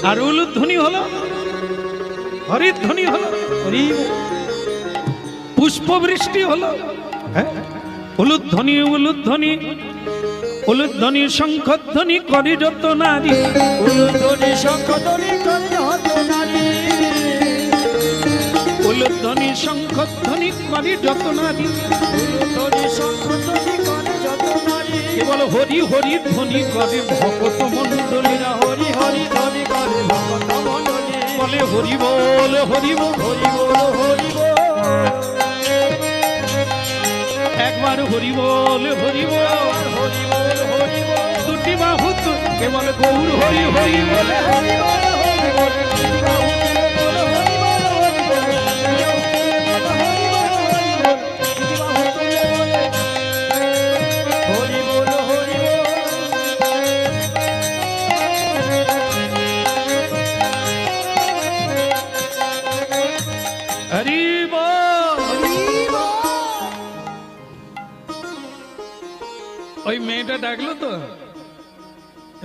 আর উলুধ্বনি হলো, হরিধ্বনি হলো, পুষ্পবৃষ্টি হলো, হ্যাঁ উলুধ্বনি উলুধ্বনি উলুধ্বনি শঙ্খধ্বনি করে যত নারী, উলুধ্বনি শঙ্খধ্বনি করে যত নারী, উলুধ্বনি শঙ্খধ্বনি করে যত নারী, উলুধ্বনি শঙ্খধ্বনি করে যত নারী। কেবল হরি হরি ধ্বনি করে ভকত মণ্ডলীরা, হরি হরি ধ্বনি করে ভক্ত মণ্ডলী, বলে হরি বল হরি বল হরি বল হরি বল। একবার হরি বল হরি বল, হরি বল হরি বল। দুটি বাহু কে বলে গৌর হরি হরি বলে হরি বল হরি বল দিদি বাহু তুলে বল হরি বল হরি বল দিদি বাহু তুলে বল হরি বল হরি বল হরি বল। ওই মেয়েটা ডাকলো তো,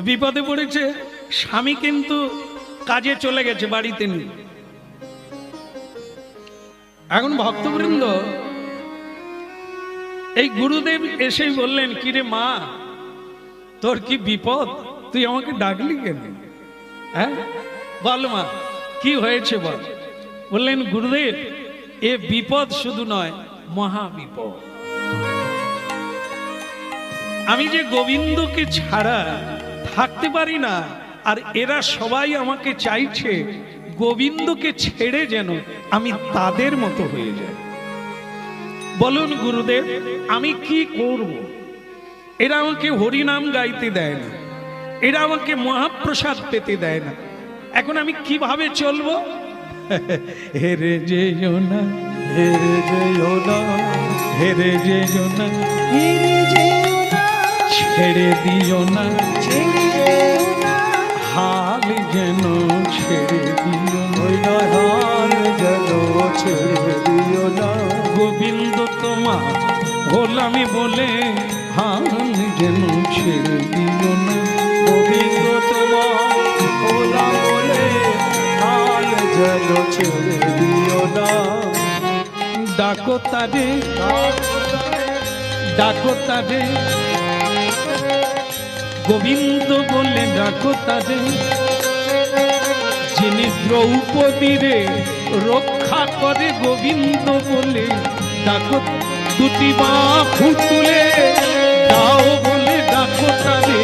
বিপদে পড়েছে, স্বামী কিন্তু কাজে চলে গেছে, বাড়িতে নেই। এখন ভক্তবৃন্দ এই গুরুদেব এসেই বললেন, কিরে মা, তোর কি বিপদ, তুই আমাকে ডাকলি কেন? হ্যাঁ বল মা, কি হয়েছে বল। বললেন, গুরুদেব এ বিপদ শুধু নয়, মহা বিপদ। আমি যে গোবিন্দকে ছাড়া থাকতে পারি না, আর এরা সবাই আমাকে চাইছে গোবিন্দকে ছেড়ে যেন আমি তাদের মতো হয়ে যাই। বলুন গুরুদেব আমি কি করব? এরা আমাকে হরিনাম গাইতে দেয় না, এরা আমাকে মহাপ্রসাদ পেতে দেয় না, এখন আমি কিভাবে চলবো? হেরে যেও না, হেরে যেও না, হেরে যেও না, হিরি যেও না ছেড়ে দিও না, ছেড়ে যেও না হাল যেন ছেড়ে দিও না, ওই হাল যেন ছেড়ে দিও না গোবিন্দ তোমার গোলামি বলে হাল যেন ছেড়ে দিও না, গোবিন্দ তোমার ওলা বলে হাল যেন ছেড়ে দিও না ডাকো তারে, ডাকো তারে, গোবিন্দ বলে ডাকো তারে, যিনি দ্রৌপদীরে রক্ষা করে, গোবিন্দ বলে ডাকো, দুটি বাহু তুলে দাও বলে ডাকো তারে,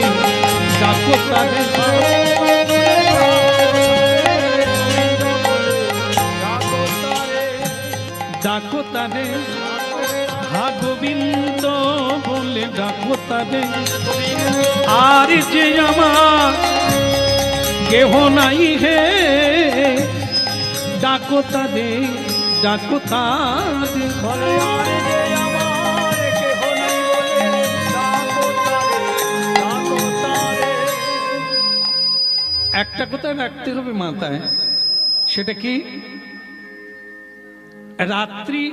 ডাকো তারে, ডাকো তারে, হা গোবিন্দ বলে ডাকো তারে। আর যে আমার কেহ নাই হে, ডাকো তারে, ডাকো তারে, বলে আর যে আমার কেহ নাই বলে ডাকো তারে, ডাকো তারে। একটা কথা রাখতে হবে মাথায়, সেটা কি? রাত্রি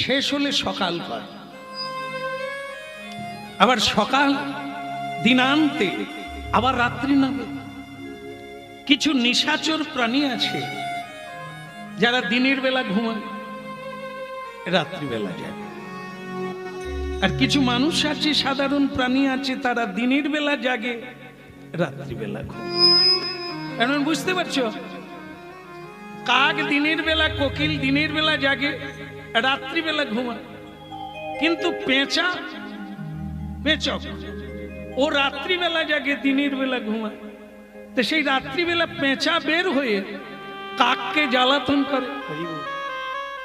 শেষ হলে সকাল হয়, আবার সকাল দিনান্তে আবার রাত্রি নামে। কিছু নিশাচর প্রাণী আছে যারা দিনের বেলা ঘুমায়, রাত্রিবেলা যায়। আর কিছু মানুষ আছে, সাধারণ প্রাণী আছে, তারা দিনের বেলা জাগে, রাত্রিবেলা ঘুমায়। এখন বুঝতে পারছো? কাক দিনের বেলা, কোকিল দিনের বেলা জাগে, রাত্রিবেলা ঘুমায়। কিন্তু পেঁচা, পেঁচক, ও রাত্রিবেলা জাগে, দিনের বেলা ঘুমায়। তো সেই রাত্রিবেলা পেঁচা বের হয়ে কাককে জ্বালাতন করে,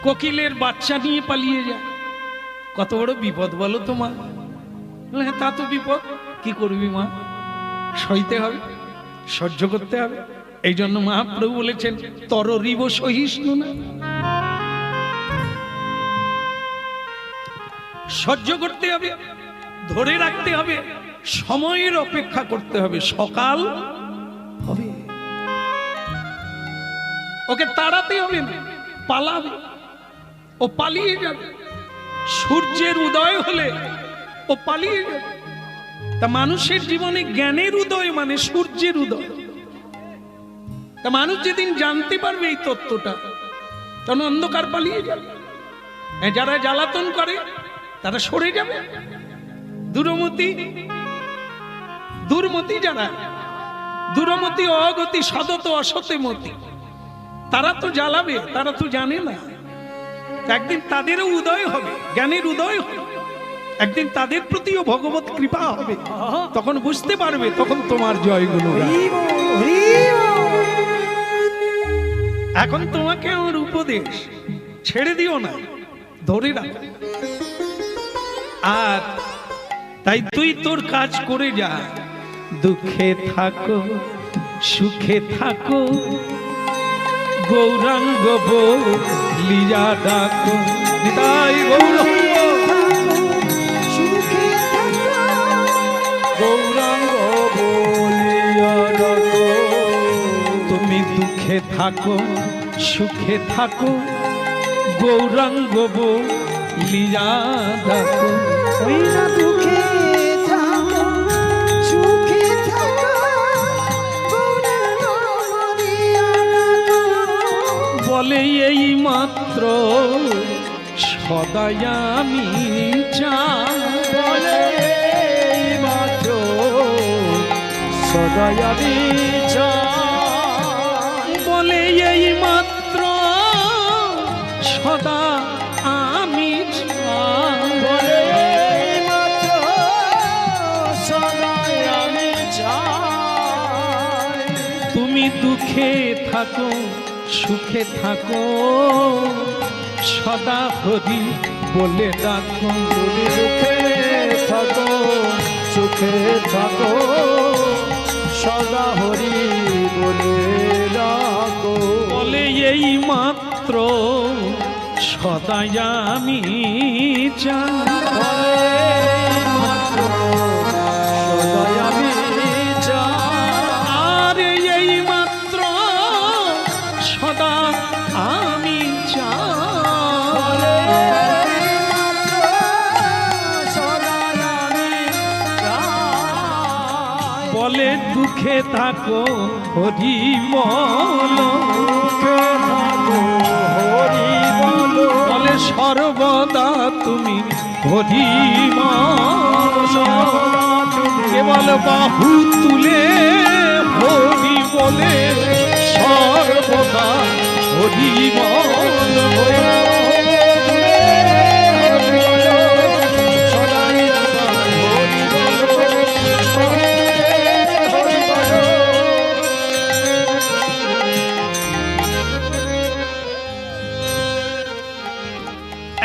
কোকিলের বাচ্চা নিয়ে পালিয়ে যায়। কত বড় বিপদ বলো তোমার? হ্যাঁ তা তো বিপদ, কি করবি মা, সইতে হবে, সহ্য করতে হবে। এই জন্য মহাপ্রভু বলেছেন তররিব সহিষ্ণু না, সহ্য করতে হবে, ধরে রাখতে হবে, সময়ের অপেক্ষা করতে হবে, সকাল হবে। ওকে তাড়াতে হবে না, পালাবে, ও পালিয়ে যাবে। সূর্যের উদয় হলে ও পালিয়ে যাবে। তা মানুষের জীবনে জ্ঞানের উদয় মানে সূর্যের উদয়। তা মানুষ যেদিন জানতে পারবে এই তত্ত্বটা, তখন অন্ধকার পালিয়ে যাবে। যারা জ্বালাতন করে তারা সরে যাবে। দুরমতি, দুর্মতি যারা, দুরমতি, অগতি, সদত, অসতে মতি, তারা তো জ্বালাবে, তারা তো জানে না। একদিন তাদেরও উদয় হবে, জ্ঞানের উদয় হবে, একদিন তাদের প্রতিও ভগবত কৃপা হবে, তখন বুঝতে পারবে, তখন তোমার জয়গুলো। এখন তোমাকে আমার উপদেশ, ছেড়ে দিও না, ধরে রাখো। আর তাই তুই তোর কাজ করে যা, দুঃখে থাকো সুখে থাকো গৌরাঙ্গ বলিয়া ডাকো নিতাই গৌরাঙ্গ সুখে থাকো গৌরাঙ্গ বলিয়া ডাকো তুমি দুঃখে থাকো সুখে থাকো গৌরাঙ্গ বলিয়া ডাকো ওই না দুঃখে থাকো সুখে থাকো গৌরাঙ্গ বলিয়া ডাকো বলে এই মাত্র সদাই আমি চাই বলে এই মাত্র সদাই আমি চাই বলে এই মাত্র সদা আমি চাই বলে এই মাত্র সদাই আমি চাই তুমি দুঃখে থাকো সুখে থাকো সদা হরি বলে ডাকো তুমি দুঃখে থাকো সুখে থাকো সদা হরি বলে ডাকো বলে এই মাত্র সদাই আমি চাই সদাই আমি চাই আর এই মাত্র সদা আমি চাই বলে দুঃখে থাকো হরি বল বলে সর্বদা তুমি হরি কেবল বাহু তুলে হরি বলে সর্বদা হরি বল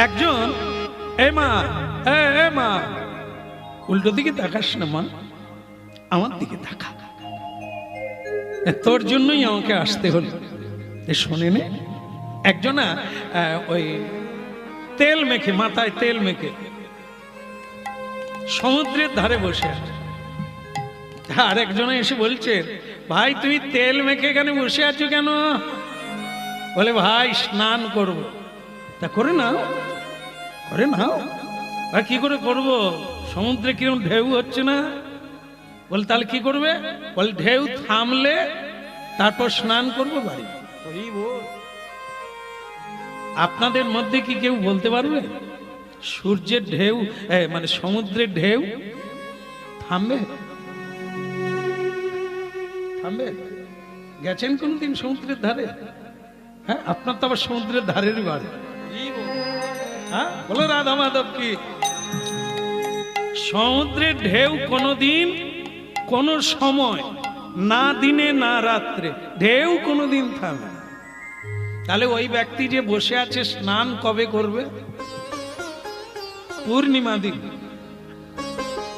একজন এ মা এ মা উল্টো দিকে তাকাস না মা আমার দিকে তাকা তোর জন্যই আমাকে আসতে হলো শোনে নে একজনা ওই তেল মেখে মাথায় তেল মেখে সমুদ্রের ধারে বসে আছে আর একজনে এসে বলছে ভাই তুমি তেল মেখে এখানে বসে আছো কেন বলে ভাই স্নান করব তা করে না আর কি করে করব সমুদ্রে কিরকম ঢেউ হচ্ছে না বলে তাহলে কি করবে বলে ঢেউ থামলে তারপর স্নান করবো বাড়ি আপনাদের মধ্যে কি কেউ বলতে পারবে সূর্যের ঢেউ মানে সমুদ্রের ঢেউ থামবে থামবে গেছেন কোনদিন সমুদ্রের ধারে হ্যাঁ আপনার তো আবার সমুদ্রের ধারেরই বাড়ি হ্যাঁ বলো রাধা মাধব কি সমুদ্রের ঢেউ কোনোদিন কোন সময় না দিনে না রাত্রে ঢেউ কোনোদিন থামে না। তাহলে ওই ব্যক্তি যে বসে আছে স্নান কবে করবে পূর্ণিমা দিন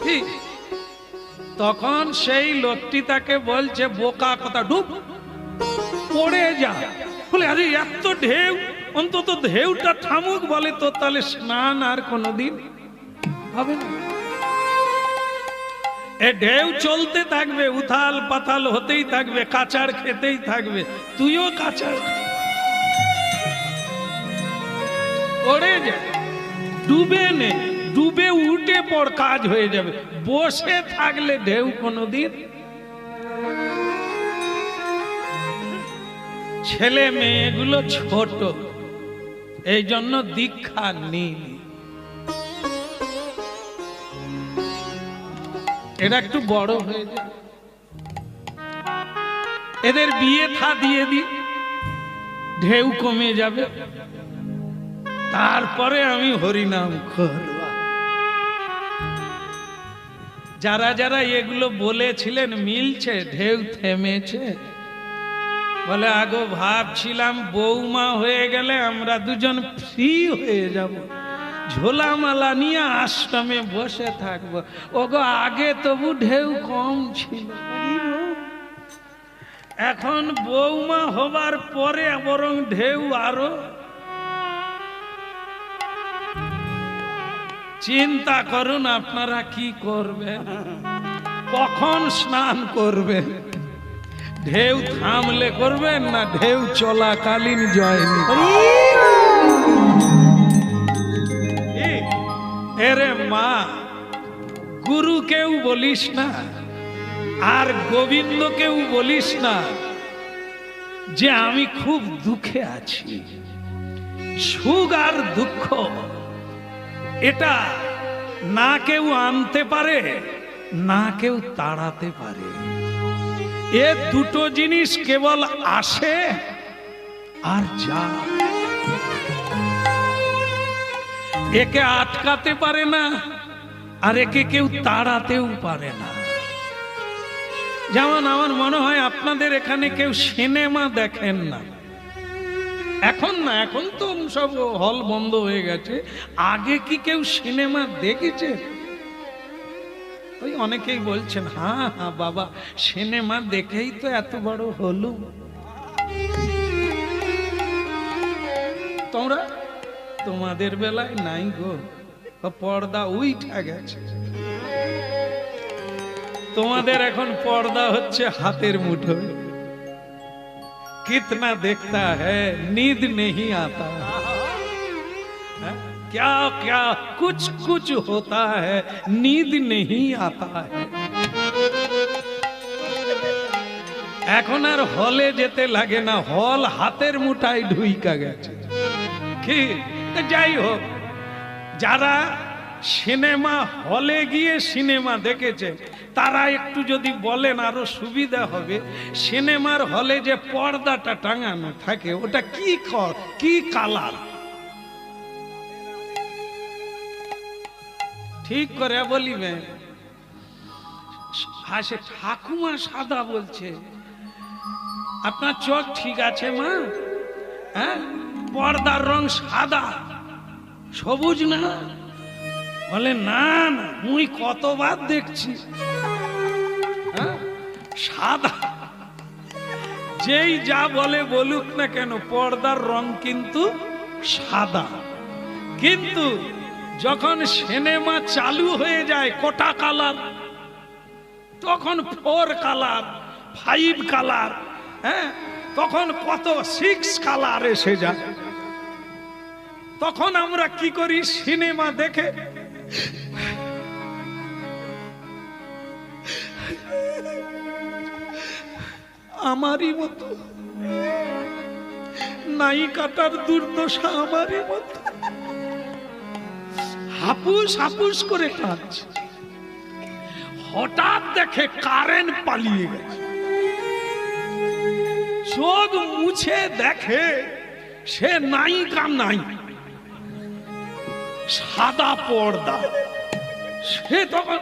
ঠিক তখন সেই লোকটি তাকে বলছে বোকা কথা ডুব পড়ে যা বলে আরে এত ঢেউ অন্তত ঢেউটা থামুক বলে তো তাহলে স্নান আর কোনোদিন হবে না এ ঢেউ চলতে থাকবে উথাল পাতাল হতেই থাকবে কাচার খেতেই থাকবে তুইও কাচার পড়ে যা ডুবে নে ডুবে উঠে পর কাজ হয়ে যাবে বসে থাকলে ঢেউ কোনোদিন ছেলে মেয়েগুলো ছোট এই জন্য দীক্ষা নিন এরা একটু বড় হয়ে যায় এদের বিয়ে থা দিয়ে দি ঢেউ কমে যাবে তারপরে আমি হরিনাম করব যারা যারা এগুলো বলেছিলেন মিলছে ঢেউ থেমেছে বলে আগো ভাবছিলাম বৌমা হয়ে গেলে আমরা দুজন ফ্রি হয়ে যাব ঝোলামালা নিয়ে আশ্রমে বসে থাকবো। ওগো আগে তবু ঢেউ কম ছিল, এখন বৌমা হবার পরে বরং ঢেউ আরো। চিন্তা করুন আপনারা কি করবেন, কখন স্নান করবেন, ঢেউ থামলে করবেন না ঢেউ চলাকালীন জয়নি। এরে মা, গুরুকেও বলিস না আর গোবিন্দকেও বলিস না যে আমি খুব দুঃখে আছি। সুখ আর দুঃখ এটা না কেউ আনতে পারে না কেউ তাড়াতে পারে। এ দুটো জিনিস কেবল আসে আর যায়, একে আটকাতে পারে না আর একে কেউ তাড়াতেও পারে না। যেমন আমার মনে হয় আপনাদের এখানে কেউ সিনেমা দেখেন না, এখন না, এখন তো সব হল বন্ধ হয়ে গেছে। আগে কি কেউ সিনেমা দেখেছে? ওই অনেকেই বলছেন হ্যাঁ হ্যাঁ বাবা সিনেমা দেখেই তো এত বড় হলো। তোমরা তোমাদের বেলায় নাই গো, পর্দা উইঠা গেছে। তোমাদের এখন পর্দা হচ্ছে হাতের মুঠোয়। कितना देखता है नींद नहीं आता, क्या क्या कुछ कुछ होता है नींद नहीं आता है। এখন আর হলে যেতে লাগে না, হল হাতের মুঠায় ঢুইকা গেছে। কি যাই হোক, যারা সিনেমা হলে গিয়ে সিনেমা দেখেছে তারা একটু যদি বলেন আরো সুবিধা হবে। সিনেমার হলে যে পর্দাটা টাঙানো থাকে ওটা কি কালার? ঠিক করে বলিবেন। হাসে ঠাকুমা সাদা বলছে, আপনার চোখ ঠিক আছে মা? হ্যাঁ, পর্দার রং সাদা, সবুজ না? বলে না না, মুই কতবার দেখছি সাদা। যেই যা বলে বলুক না কেন, পর্দার রং কিন্তু সাদা। কিন্তু যখন সিনেমা চালু হয়ে যায় কোটা কালার, তখন 4 কালার 5 কালার, হ্যাঁ তখন কত 6 কালার এসে যায়। তখন আমরা কি করি, সিনেমা দেখে আমারই মতো নায়িকাটার দুর্দশা আমারই মতো হাপুস হাপুস করে কাঁদছে। হঠাৎ দেখে কারেন্ট পালিয়ে গেছে, চোখ মুছে দেখে সে নায়িকা নাই, সাদা পর্দা। সে তখন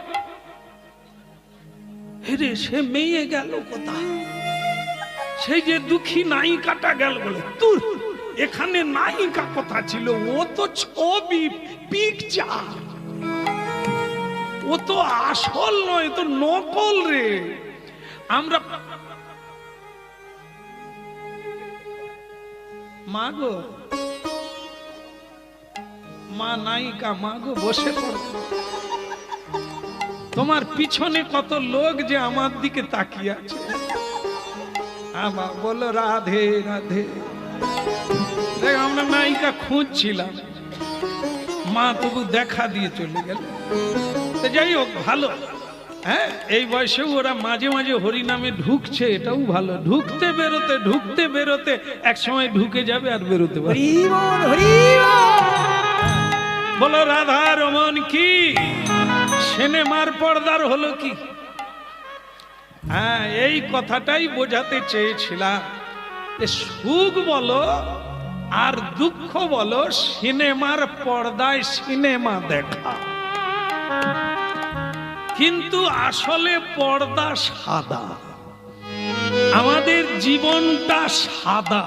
হেরে সে মেয়ে গেল কোথায়? সেই যে দুঃখী নায়িকাটা গেল বলে, তুই এখানে নায়িকা কথা ছিল, ও তো ছবি পিকচার, ও তো আসল নয়, তো নকল রে। আমরা মাগো মা নায়িকা, মাগো বসে পড়ো, তোমার পিছনে কত লোক যে আমার দিকে তাকিয়ে আছে। আমার বলো রাধে রাধে। দেখ আমরা নায়িকা খুঁজছিলাম, মা তবু দেখা দিয়ে চলে গেল। যাই হোক ভালো, হ্যাঁ এই বয়সেও ওরা মাঝে মাঝে হরিনামে ঢুকছে, এটাও ভালো। ঢুকতে বেরোতে এক সময় ঢুকে যাবে আর বেরোতে পারবে। বলো রাধা রমন কি। সিনেমার পর্দার হলো কি? হ্যাঁ এই কথাটাই বোঝাতে চেয়েছিলাম। সুখ বলো আর দুঃখ বলো, সিনেমার পর্দায় সিনেমা দেখা, কিন্তু আসলে পর্দা সাদা। আমাদের জীবনটা সাদা,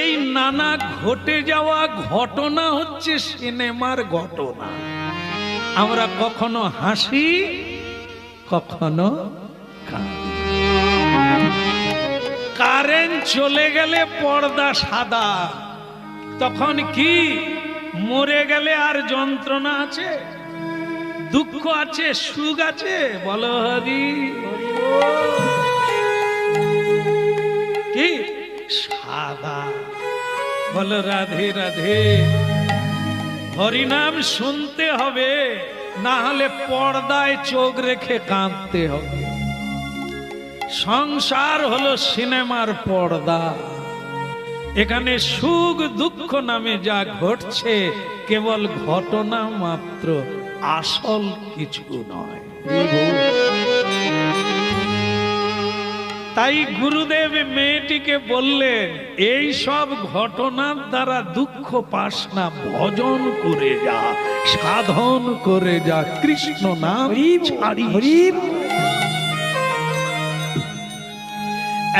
এই নানা ঘটে যাওয়া ঘটনা হচ্ছে সিনেমার ঘটনা। আমরা কখনো হাসি, কখনো কাঁদি। কারেন্ট চলে গেলে পর্দা সাদা, তখন কি মরে গেলে আর যন্ত্রণা আছে? দুঃখ আছে, সুখ আছে? বলো হরি। কি সাদা? বলো রাধে রাধে। হরিনাম শুনতে হবে, না হলে পর্দায় চোখ রেখে কাঁদতে হবে। সংসার হলো সিনেমার পর্দা। এখানে সুখ দুঃখ নামে যা ঘটছে কেবল ঘটনা মাত্র, আসল কিছু নয়। তাই গুরুদেব মেয়েটিকে বললেন, এই সব ঘটনার দ্বারা দুঃখ পাস না, ভজন করে যা, সাধন করে যা, কৃষ্ণ নাম ছাড়িস।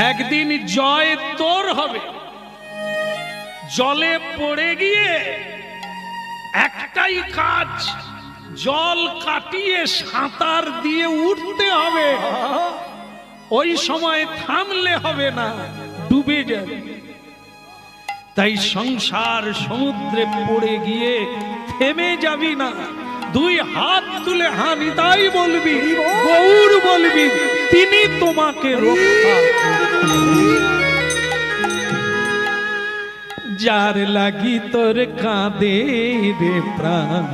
একদিন জয় তোর হবে। জলে পড়ে গিয়ে একটাই কাজ, জল কাটিয়ে সাঁতার দিয়ে উঠতে হবে। ওই সময় থামলে হবে না, ডুবে যাবে। তাই সংসার সমুদ্রে পড়ে গিয়ে থেমে যাবি না, দুই হাত তুলে হানিতাই বলবি, গৌর বলবি, তিনি তোমাকে রক্ষা করবেন। যার লাগি তোর কাঁদে রে প্রাণ,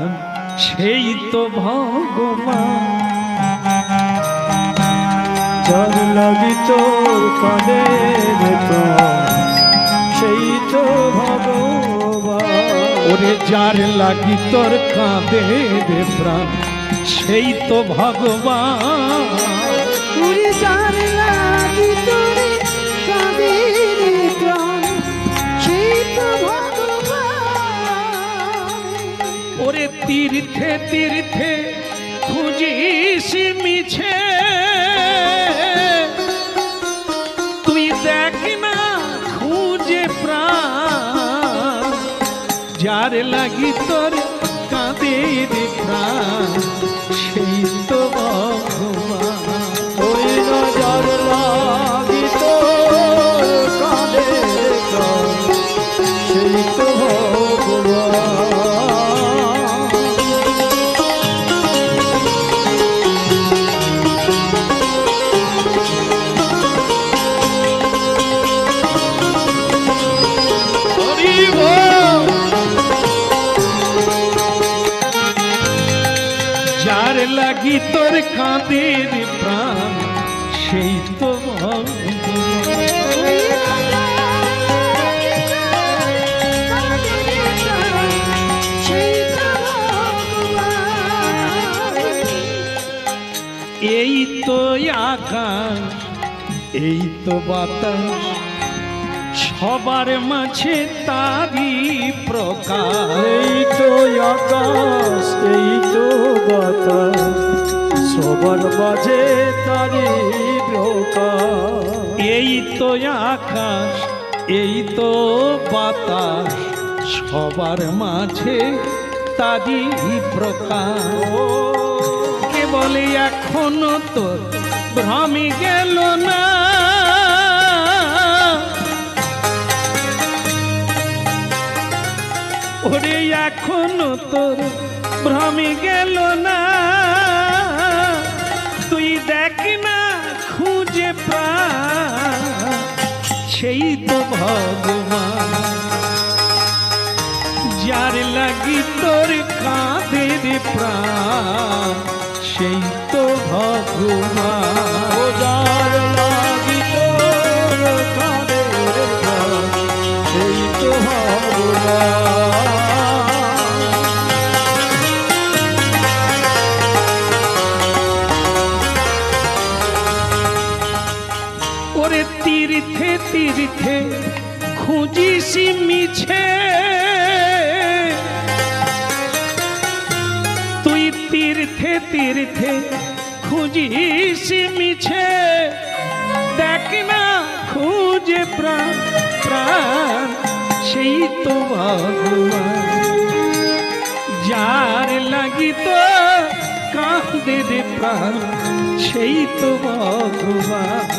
সেই তো ভগবান। যার লাগি তোর কাঁদে রে প্রাণ, সেই তো ভগবান। ওরে যার লাগি তোর কাঁদে রে প্রাণ, সেই তো ভগবান। ওরে যার লাগি তোর কাঁদে রে প্রাণ, সেই তো ভগবান। ওরে তীর্থে তীর্থে খুঁজিস মিছে, তুই দেখ না খুঁজে প্রাণ। যার লাগি তোর কাঁদে রে প্রাণ, সেই তো ভগবান। ওই না যার লাগি তোর কাঁদে রে প্রাণ, সেই তো ভগবান। হরি বল। যার লাগি তোর কাঁদে রে প্রাণ, সেই তো ভগবান। এই তো আকাশ, এই তো বাতাস, সবার মাঝে তারি প্রকাশ। এই তো আকাশ, এই তো বাতাস, সবার মাঝে তারি প্রকাশ। এই তো আকাশ, এই তো বাতাস, সবার মাঝে তারি প্রকাশ। কে বলে এখনো তো ভ্রমে গেল না, ওরে এখনো তোর ভ্রমে গেল না। তুই দেখ না খুঁজে প্রাণ, সেই তো ভগবান। যার লাগি তোর কাঁদে রে প্রাণ, সেই তো ভগবান। ও যার লাগি তোর কাঁদে রে প্রাণ, সেই তো ভগবান। ওরে তীর্থে তীর্থে খুঁজিস মিছে, তুই তীর্থে তীর্থে খুঁজিস মিছে, দেখ না খুঁজে প্রাণ প্রাণ। সেই তো ভগবান। যার লাগিত কাঁদে রে প্রাণ সেই তো ভগবান।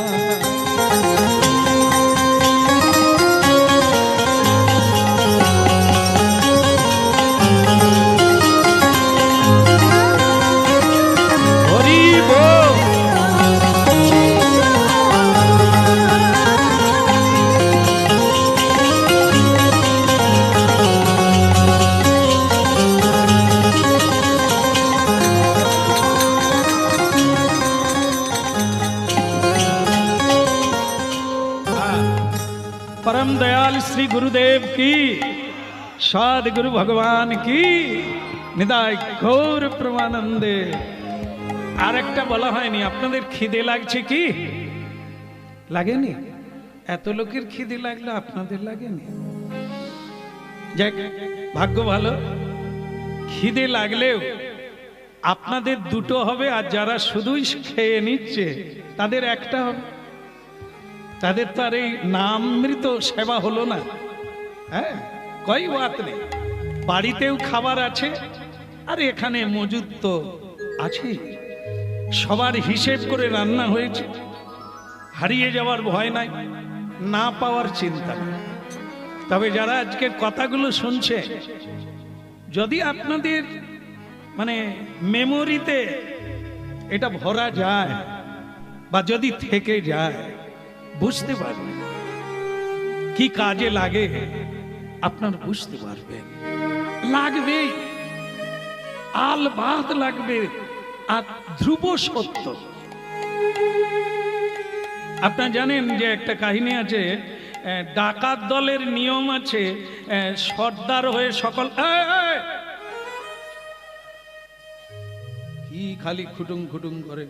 হরি বল। परम दयाल श्री गुरुदेव की, साध गुरु भगवान की, निदाय गौर प्रमानंदे। আর একটা বলা হয়নি, আপনাদের খিদে লাগছে কি? লাগেনি? এত লোকের খিদে লাগলো, আপনাদের লাগেনি? যাক, ভাগ্য ভালো। খিদে লাগলেও আপনাদের দুটো হবে, আর যারা শুধুই খেয়ে নিচ্ছে তাদের একটা হবে। তাদের তো আর এই নামৃত সেবা হলো না। হ্যাঁ, কই বাত নেই, বাড়িতেও খাবার আছে আর এখানে মজুদ তো আছে। সবার হিসেব করে রান্না হয়েছে, হারিয়ে যাওয়ার ভয় নাই, না পাওয়ার চিন্তা নেই। তবে যারা আজকের কথাগুলো শুনছে, যদি আপনাদের মানে মেমোরিতে এটা ভরা যায় বা যদি থেকে যায়, বুঝতে পারবেন কি কাজে লাগে, আপনার বুঝতে পারবেন। লাগবেই, আলবাদ লাগবে, আর ধ্রুব সত্য। আপনারা জানেন যে একটা কাহিনী আছে, ডাকাত দলের নিয়ম আছে, সর্দার হয়ে সকল কি খালি খুটুং খুটুং করে।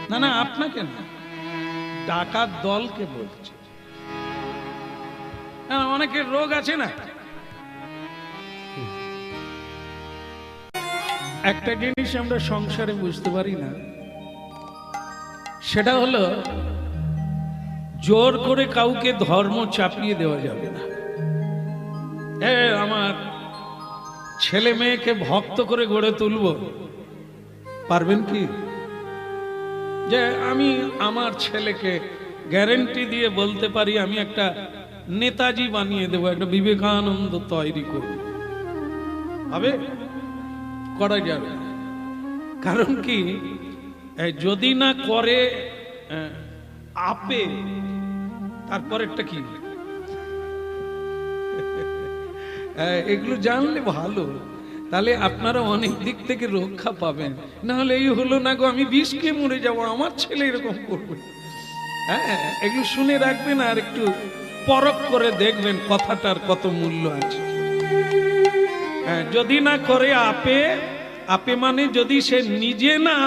না না, আপনাকে না, ডাকাত দলকে বলছে। অনেকের রোগ আছে না। একটা জিনিস আমরা সংসারে বুঝতে পারি না, সেটা হলো জোর করে কাউকে ধর্ম চাপিয়ে দেওয়া যাবে না। আমার ছেলে মেয়েকে ভক্ত করে গড়ে তুলব, পারবেন কি? যে আমি আমার ছেলেকে গ্যারেন্টি দিয়ে বলতে পারি আমি একটা নেতাজি বানিয়ে দেবো, একটা বিবেকানন্দ তৈরি করব, হবে? করা যাবে না। কারণ কি, যদি না করে আপে, তারপরেরটা কি? এগুলো জানলে ভালো, তাহলে আপনারা অনেক দিক থেকে রক্ষা পাবেন। না হলে এই হলো না গো, আমি বিষ খেয়ে মরে যাবো, আমার ছেলে এরকম করবে। হ্যাঁ, এগুলো শুনে রাখবেন আর একটু পরখ করে দেখবেন কথাটার কত মূল্য আছে। হ্যাঁ, যদি না করে আপে, আপে মানে যদি সে নিজে না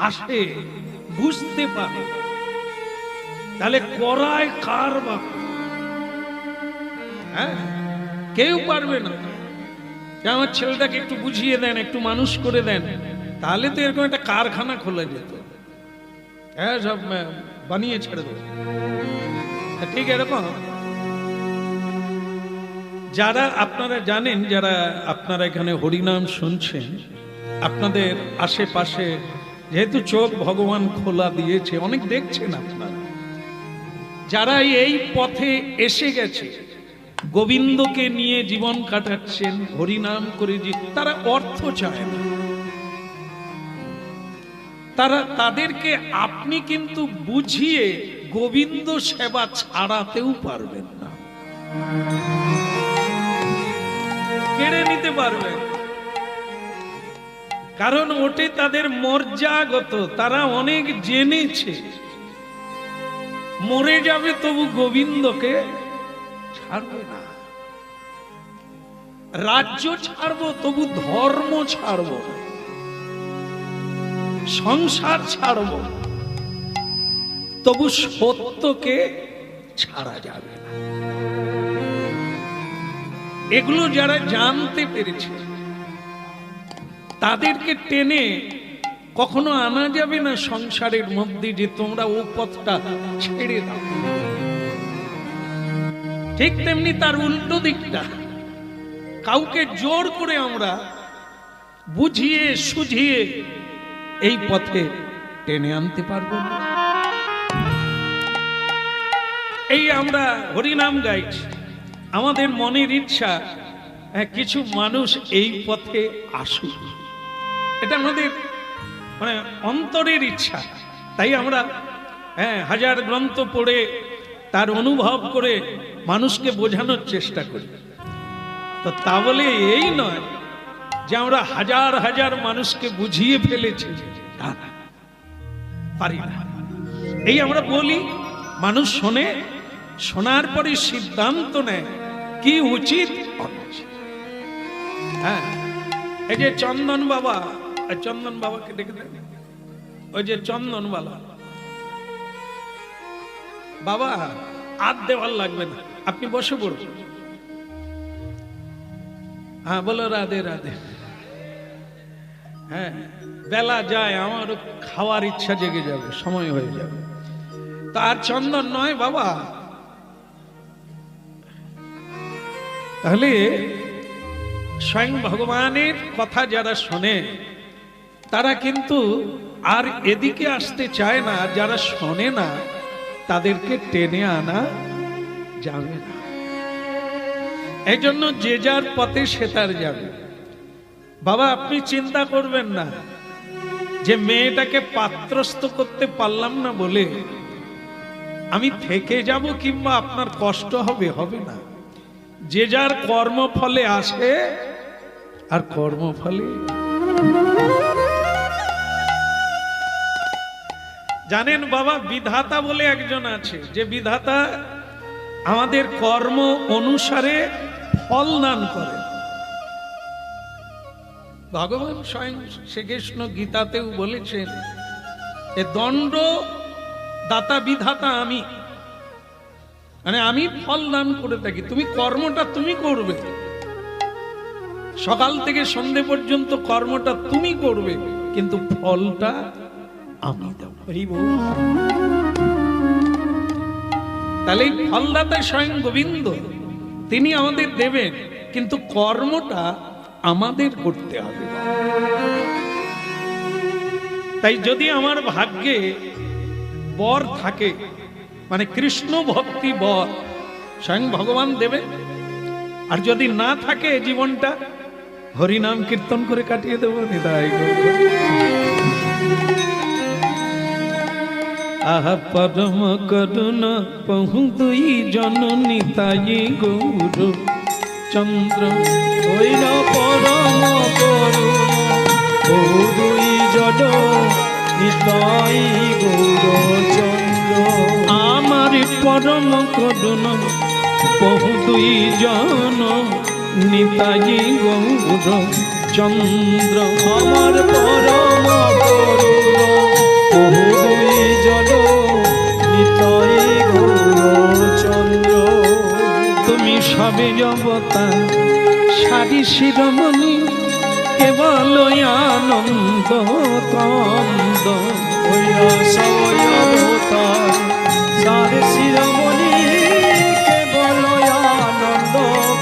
আসে, বুঝতে পারে, তাহলে করায় কার বাপ? হ্যাঁ, কেউ পারবে না। আমার ছেলেটাকে একটু বুঝিয়ে দেন, একটু মানুষ করে দেন, তাহলে তো এরকম একটা কারখানা খোলা যেত। হ্যাঁ, সব বানিয়ে ছেড়ে দেবো। ঠিক এরকম যারা আপনারা জানেন, যারা আপনারা এখানে হরিনাম শুনছেন, আপনাদের আশেপাশে যেহেতু চোখ ভগবান খোলা দিয়েছে, অনেক দেখছেন আপনারা, যারা এই পথে এসে গেছে, গোবিন্দকে নিয়ে জীবন কাটাচ্ছেন, হরিনাম করে, তারা অর্থ চায় না। তাদেরকে আপনি কিন্তু বুঝিয়ে গোবিন্দ সেবা ছাড়াতেও পারবেন না, কেড়ে নিতে পারবেন। কারণ ওটে তাদের মর্যাগত, তারা অনেক জেনেছে। মরে যাবে তবু গোবিন্দকে ছাড়বে না। রাজ্য ছাড়বো তবু ধর্ম ছাড়বো না, সংসার ছাড়বো তবু সত্যকে ছাড়া যাবে না। এগুলো যারা জানতে পেরেছে, তাদেরকে টেনে কখনো আনা যাবে না সংসারের মধ্যে যে তোমরা ও পথটা ছেড়ে দাও। ঠিক তেমনি তার উল্টো দিকটা, কাউকে জোর করে আমরা বুঝিয়ে সুঝিয়ে এই পথে টেনে আনতে পারবো না। এই আমরা হরিনাম গাইছি, আমাদের মনের ইচ্ছা কিছু মানুষ এই পথে আসুক, এটা আমাদের মানে অন্তরের ইচ্ছা। তাই আমরা হাজার গ্রন্থ পড়ে তার অনুভব করে মানুষকে বোঝানোর চেষ্টা করি। তো তা বলে এই নয় যে আমরা হাজার হাজার মানুষকে বুঝিয়ে ফেলেছি, তা না, পারি না। এই আমরা বলি, মানুষ শোনে, শোনার পরে সিদ্ধান্ত নেয় কি উচিত অনুচিত। হ্যাঁ, এই যে চন্দন বাবা, চন্দন বাবাকে ডেকে দেন, ওই যে চন্দনওয়ালা বাবা, আর দেওয়ার লাগবে না, আপনি বসে পড়ুন। হ্যাঁ, বলো রাধে রাধে। হ্যাঁ, বেলা যায়, আমারও খাওয়ার ইচ্ছা জেগে যাবে, সময় হয়ে যাবে। তার চন্দন নয় বাবা। তাহলে স্বয়ং ভগবানের কথা যারা শোনে তারা কিন্তু আর এদিকে আসতে চায় না, যারা শোনে না তাদেরকে টেনে আনা যাবে না। এই জন্য যে যার পথে সে তার যাবে। বাবা, আপনি চিন্তা করবেন না যে মেয়েটাকে পাত্রস্থ করতে পারলাম না বলে আমি থেকে যাব কিংবা আপনার কষ্ট হবে, হবে না। যে যার কর্মফলে আসে, আর কর্মফলে জানেন বাবা, বিধাতা বলে একজন আছে, যে বিধাতা আমাদের কর্ম অনুসারে ফল দান করে। ভগবান স্বয়ং শ্রীকৃষ্ণ গীতাতেও বলেছেন, এ দণ্ড দাতা বিধাতা আমি, মানে আমি ফল দান করে থাকি, তুমি কর্মটা তুমি করবে, সকাল থেকে সন্ধে পর্যন্ত কর্মটা তুমি করবে, কিন্তু ফলটা আমি দেব। তাহলে ফলদাতা স্বয়ং গোবিন্দ, তিনি আমাদের দেবেন, কিন্তু কর্মটা আমাদের করতে হবে। তাই যদি আমার ভাগ্যে বর থাকে, মানে কৃষ্ণ ভক্তি বর স্বয়ং ভগবান দেবে, আর যদি না থাকে জীবনটা হরিনাম কীর্তন করে কাটিয়ে দেব। নিতাই আহা পরম করুণ পহু দুই জন, নিতাই গৌর চন্দ্র। হইল পরম করুণ পহু দুই জন, নিতাই গৌর চন্দ্র। আমার পরম করুণ পহু দুই জন, নিতাই গৌর চন্দ্র। আমার পরম করুণ পহু দুই জন, নিতাই গৌর চন্দ্র। তুমি সবে অবতার সারি শিরোমণি, কেবল আনন্দ কন্দ। সবই অবতার সারি শিরোমণি, কেবল আনন্দ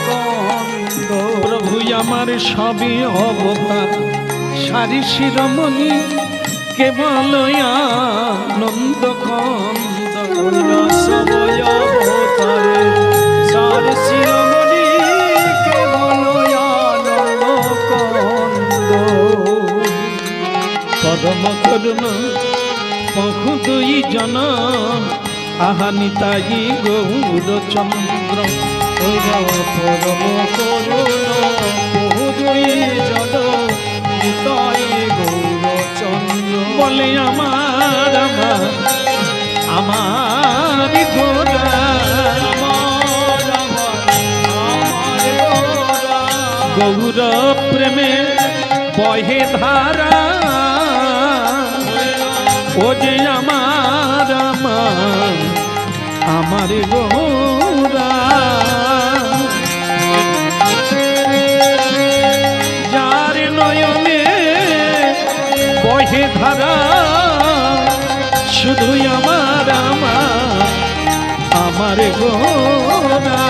কন্দ। প্রভু আমার সবে অবতার সারি শিরোমণি, কেবল আনন্দ কন্দ। সবই অবতারে সারি শিরোমণি, কেবল আনন্দ কন্দ। পরম করুণ পহু দুই জন, আহা নিতাই গৌর চন্দ্র। পরম করুণ পহু দুই জন, নিতাই গৌর চন্দ্র। বলে আমার আমার আমার গোরা, গৌর প্রেমে বহে ধারা, ও যে আমার আমার আমার গৌরা। যার নয়নে বহে ধারা, শুধুই আমার আমার আমার গোরা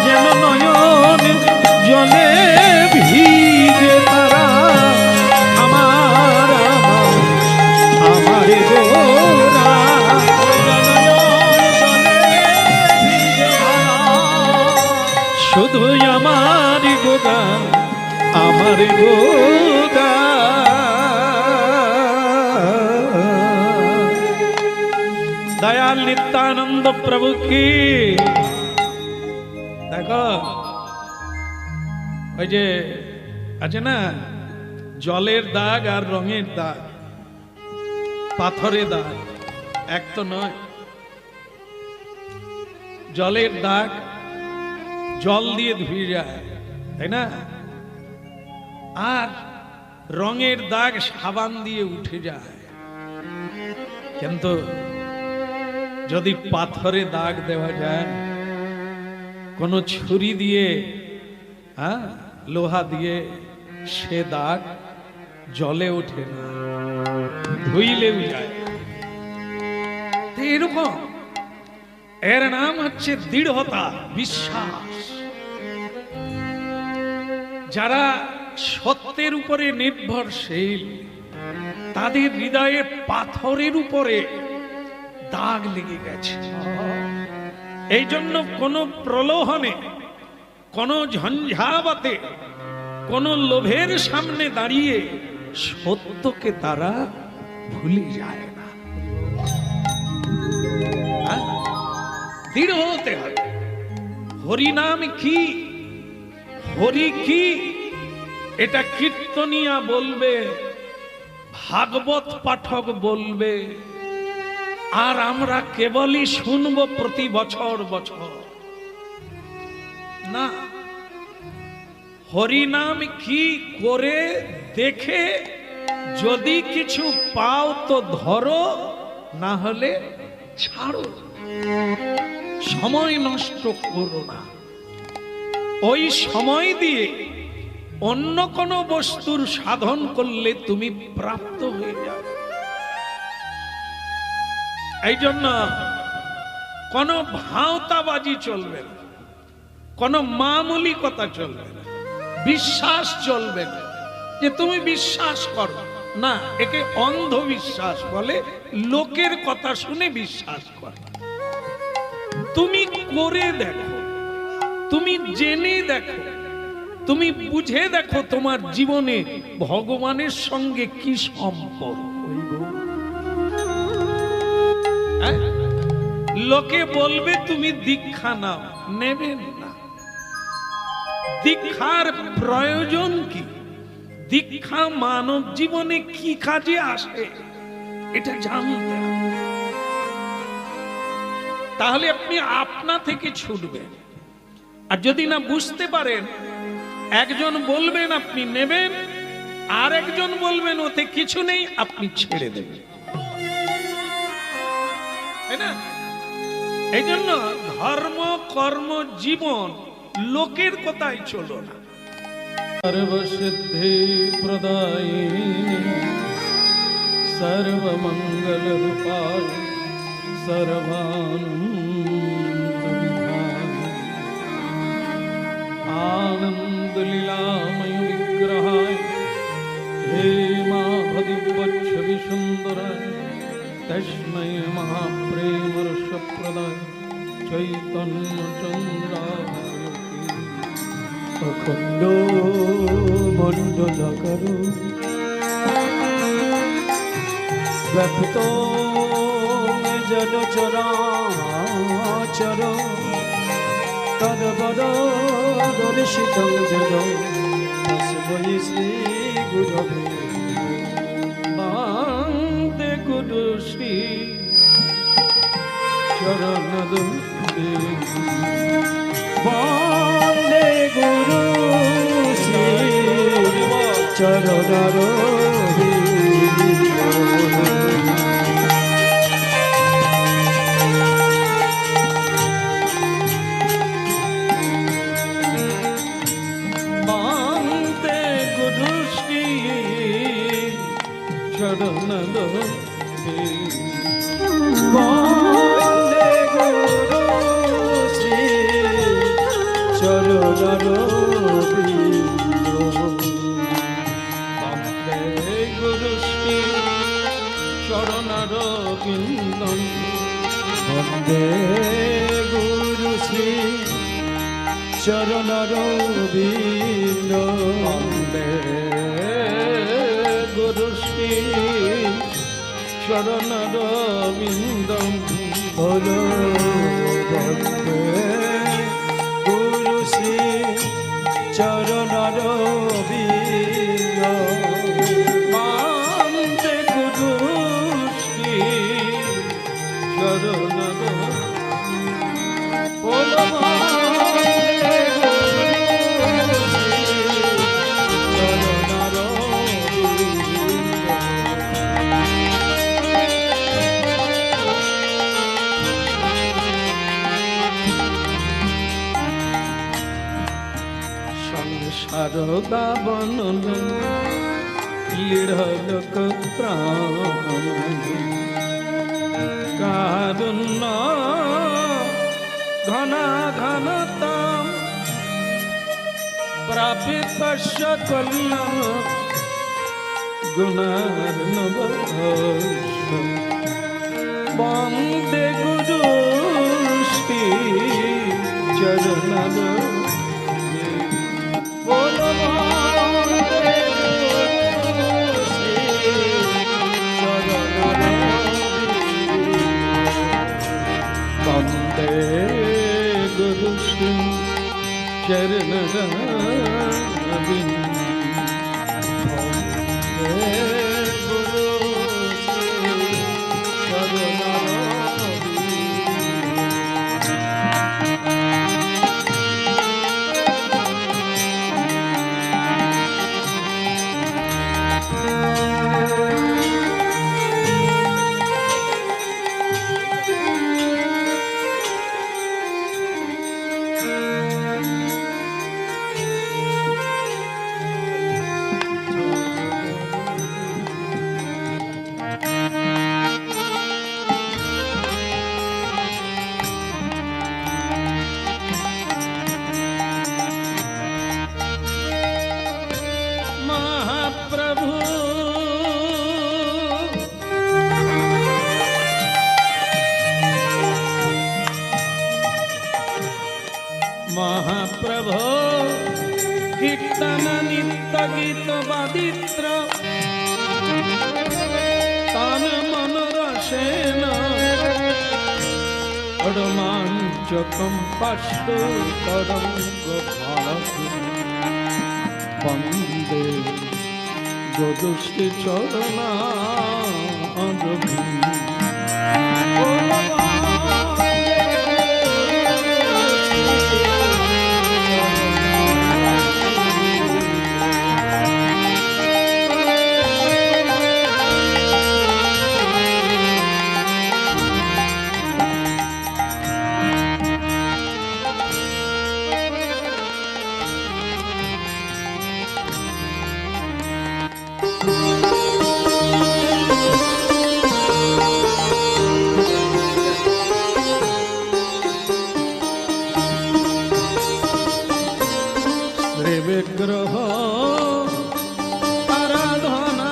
যেন নয়ন জলে ভিজে তারা আমার আমার গোরা শুধু আমার গোরা আমার গোরা দয়াল নিত্যানন্দ প্রভু কি দেখো ওই যে আছে না জলের দাগ আর রঙের দাগ পাথরের দাগ এক তো নয় জলের দাগ জল দিয়ে ধুয়ে যায় তাই না আর রঙের দাগ সাবান দিয়ে উঠে যায় কিন্তু যদি পাথরে দাগ দেওয়া যায় কোনো ছুরি দিয়ে লোহা দিয়ে সে দাগ জলে ওঠে না ধুইলেও যায় এরকম এর নাম হচ্ছে দৃঢ়তা বিশ্বাস যারা সত্যের উপরে নির্ভরশীল তাদের হৃদয়ে পাথরের উপরে দাগ লেগে গেছে এই জন্য কোন প্রলোভনে কোন ঝঞ্ঝাবাতে কোন লোভের সামনে দাঁড়িয়ে সত্যকে তারা ভুলে যায় না দৃঢ় হতে হবে হরিনাম কি হরি কি এটা কীর্তনিয়া বলবে ভাগবত পাঠক বলবে আর আমরা কেবলই শুনবো প্রতি বছর বছর না হরিনাম কি করে দেখে যদি কিছু পাও তো ধরো না হলে ছাড়ো সময় নষ্ট করো না ওই সময় দিয়ে অন্য কোনো বস্তুর সাধন করলে তুমি প্রাপ্ত হয়ে যাবে এই জন্য কোনো ভাওতাবাজি চলবে না কোনো মামুলি কথা চলবে না বিশ্বাস চলবে না যে তুমি বিশ্বাস করো না একে অন্ধবিশ্বাস বলে লোকের কথা শুনে বিশ্বাস করো তুমি করে দেখো তুমি জেনে দেখো তুমি বুঝে দেখো তোমার জীবনে ভগবানের সঙ্গে কি সম্পর্ক লোকে বলবে তুমি দীক্ষা নাও নেবেন না দীক্ষার প্রয়োজন কি দীক্ষা মানব জীবনে কি কাজে আসে এটা জানতে হবে তাহলে আপনি আপনা থেকে ছুটবেন আর যদি না বুঝতে পারেন একজন বলবেন আপনি নেবেন আর একজন বলবেন ওতে কিছু নেই আপনি ছেড়ে দেবেন তাই না এই জন্য ধর্ম কর্ম জীবন লোকের কথাই চলো না সর্বসিদ্ধি প্রদায়িনী সর্বমঙ্গল রূপায় आनंद लीलामय विग्रहाय हे माधवच्छवि सुंदराय तस्मै महाप्रेम रस प्रदाय चैतन्य चंद्राय अखंड मंडलाकार व्याप्तो जन चराचर तद्वदर्शितं जगं तस्मै श्री गुरवे वन्दे गुरु श्री चरणदुर्गे वन्दे गुरु श्री चरणदुर्गे चरण চরণরবিন্দ বন্দে গুরু শ্রী চরণরবিন্দ বলো বন্দে গুরু শ্রী চরণরবিন্দ বন্দে গুরু শ্রী চরণর বলো বন্দে গুরু শ্রী সংসার গাবন লীড়লোক প্রাণ কারুণ্য ঘনা ঘনতাম প্রাপিত কল্যাণ গুণার্ণব বন্দে গুরু শ্রী চরণর বলো বন্দে গুরু শ্রী চরণরবিন্দ বন্দে গুরু শ্রী চরণর মহাপ্রভু মহাপ্রভু কীর্তন নিত্য গীত বাদিত্র তান মন রসেন রোমাঞ্চকম পাশ্রু তরঙ্গ ভাসু বন্দে গুরু শ্রী চরণারবিন্দ বলো বন্দে গুরু শ্রী বিগ্রহ আরাধনা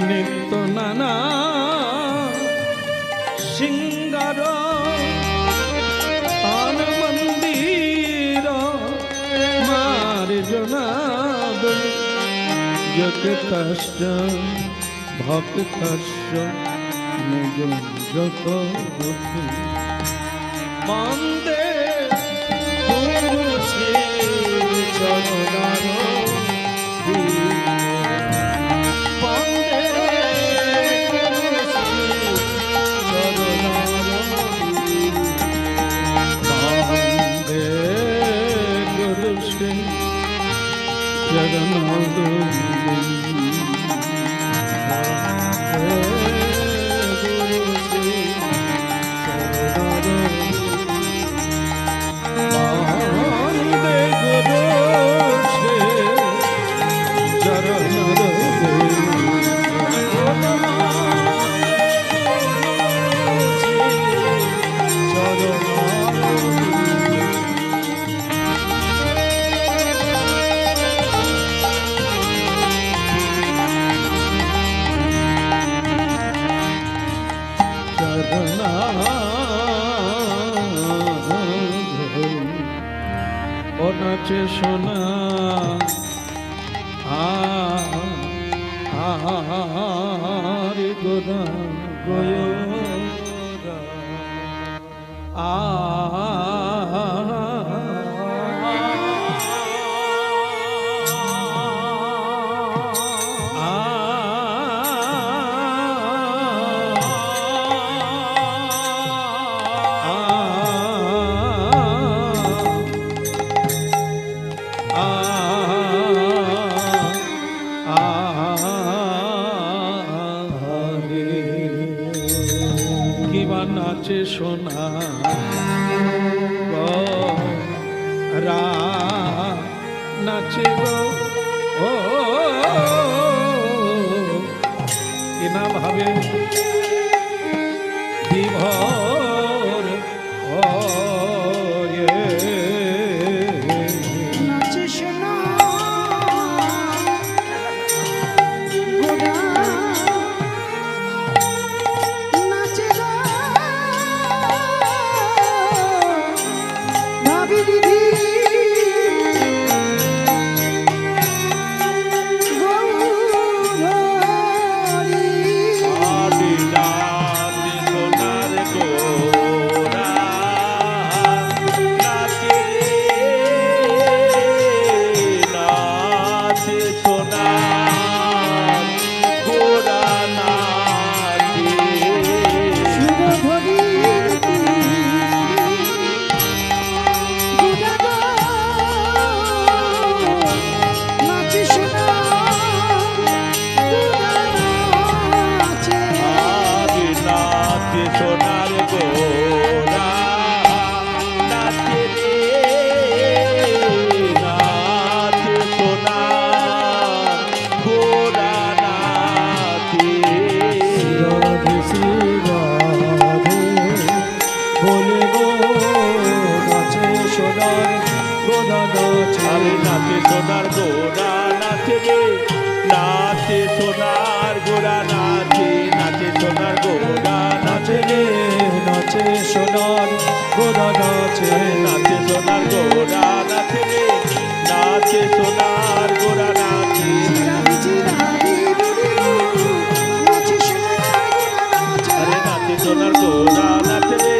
নিত্য নানা সিঙ্গার তান মন্দির মার্জনাদ জগতস্য ভক্তস্য নিজ যত বন্দে গুরু শ্রী চরণরবিন্দ বন্দে গুরু শ্রী চরণরবিন্দ বন্দে গুরু শ্রী জগন্নাথ বন্দে গুরু শ্রী ও নাচে সোনা আরে গোরা গয়োরা নাচে সোনা রা নাচে গো ও কিনা ভাবে বিভোর ও নাচে সোনা গোরা নাচে গো ভাবি দিদি নাচে সোনার গোরা নাচে রে নাচে সোনার গোরা নাচে নাচে সোনার গোরা নাচে রে নাচে সোনার গোরা নাচে নাচে সোনার গোরা নাচে রে নাচে সোনার গোরা নাচে আরে নাচে সোনার গোরা নাচে রে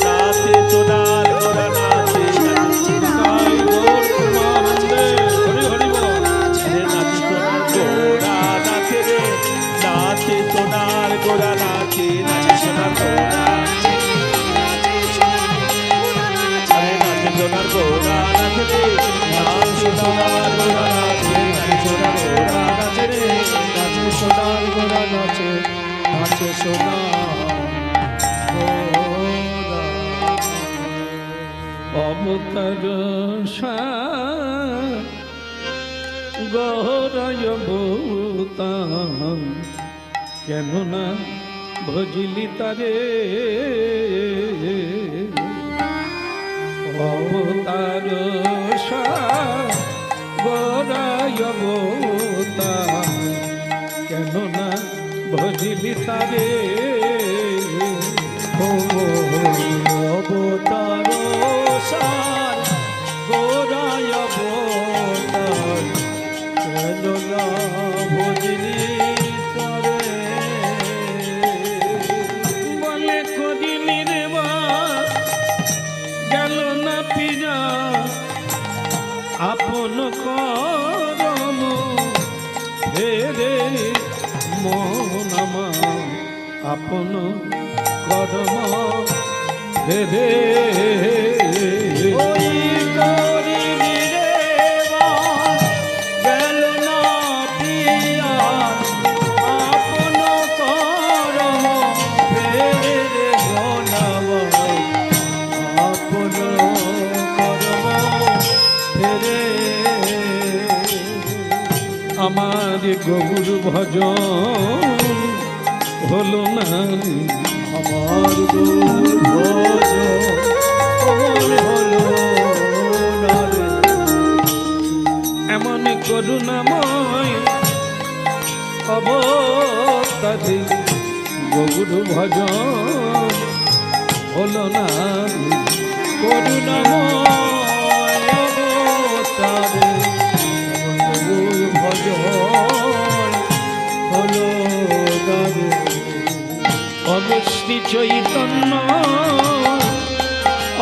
নাচে সোনার গোরা নাচে সোনার গোরা নাচে নাচে সোনার গোরা আরে নাচে সোনার গোরা নাচে রে নাচে সোনার গোরা নাচে নাচে সোনার গোরা নাচে রে নাচে সোনার গোরা নাচে নাচে সোনার অবতার গৌরায় ভূতা কেন না ভজিলি তারে অবতার গৌরায় ভূতা কেন না ভজিলি তারে অবতার সার গোরায় অবতার কেন না ভজিলি তারে বলে কদিলি রে বা গেল না পিরা আপন করম হেরে মন আমার আপন করম হেরে ওই করিলি রে বা গেল না প্রিয়া আপন করম হেরে মন আমার আপন করম হেরে আমার গৌর ভজন হলো না আমার গৌর ভজন হলো না রে এমন করুণাময় অবতারে গৌর ভজন হলো না করুণাময় অবতারে প্রভুর ভজন হলো গারে। অবে শ্রী চৈতন্য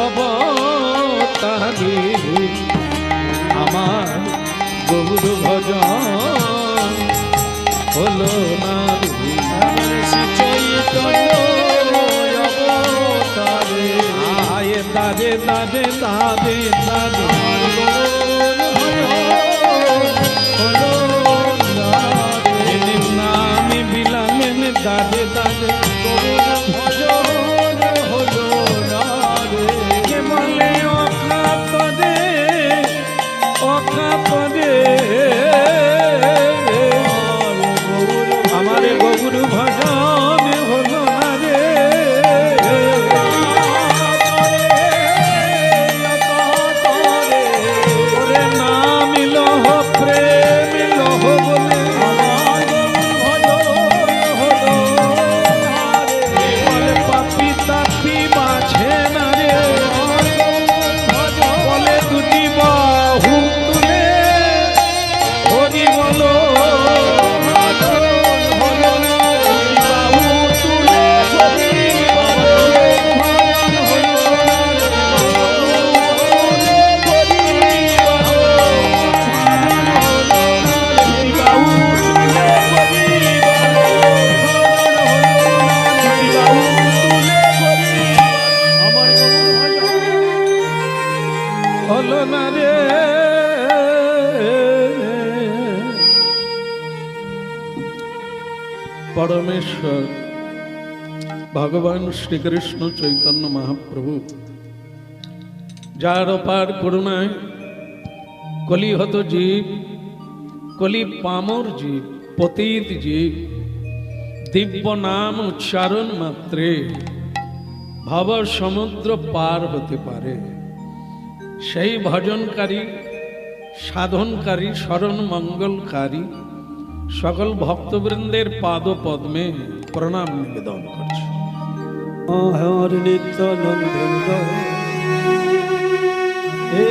অবতারে আমার গৌর ভজন হলো না শ্রী চৈতন্য অবতারে আয়ে দাদে দাদে দাদে দাদে হলো গারে। নামে বিলালেন দাদে দাদে করুণ ভজন হলো গারে। কে বলে অকাতরে অকাতরে আমার গৌর ভজন হলো না রে ওরে নাম লহ প্রেম লহ বলে বলে পাপি তাপি বাছে না রে বলে দুটি বাহু তুলে হরি বলো হলো না রে পরমেশ্বর ভগবান শ্রীকৃষ্ণ চৈতন্য মহাপ্রভু যার অপার করুণায় কলিহত জীব কলি পামর জীব পতিত জীব দিব্য নাম উচ্চারণ মাত্রে ভব সমুদ্র পার হতে পারে সেই ভজনকারী সাধনকারী শরণ মঙ্গলকারী সকল ভক্তবৃন্দের পাদ পদ্মে প্রণাম নিবেদন করছে। হর নিত্যানন্দ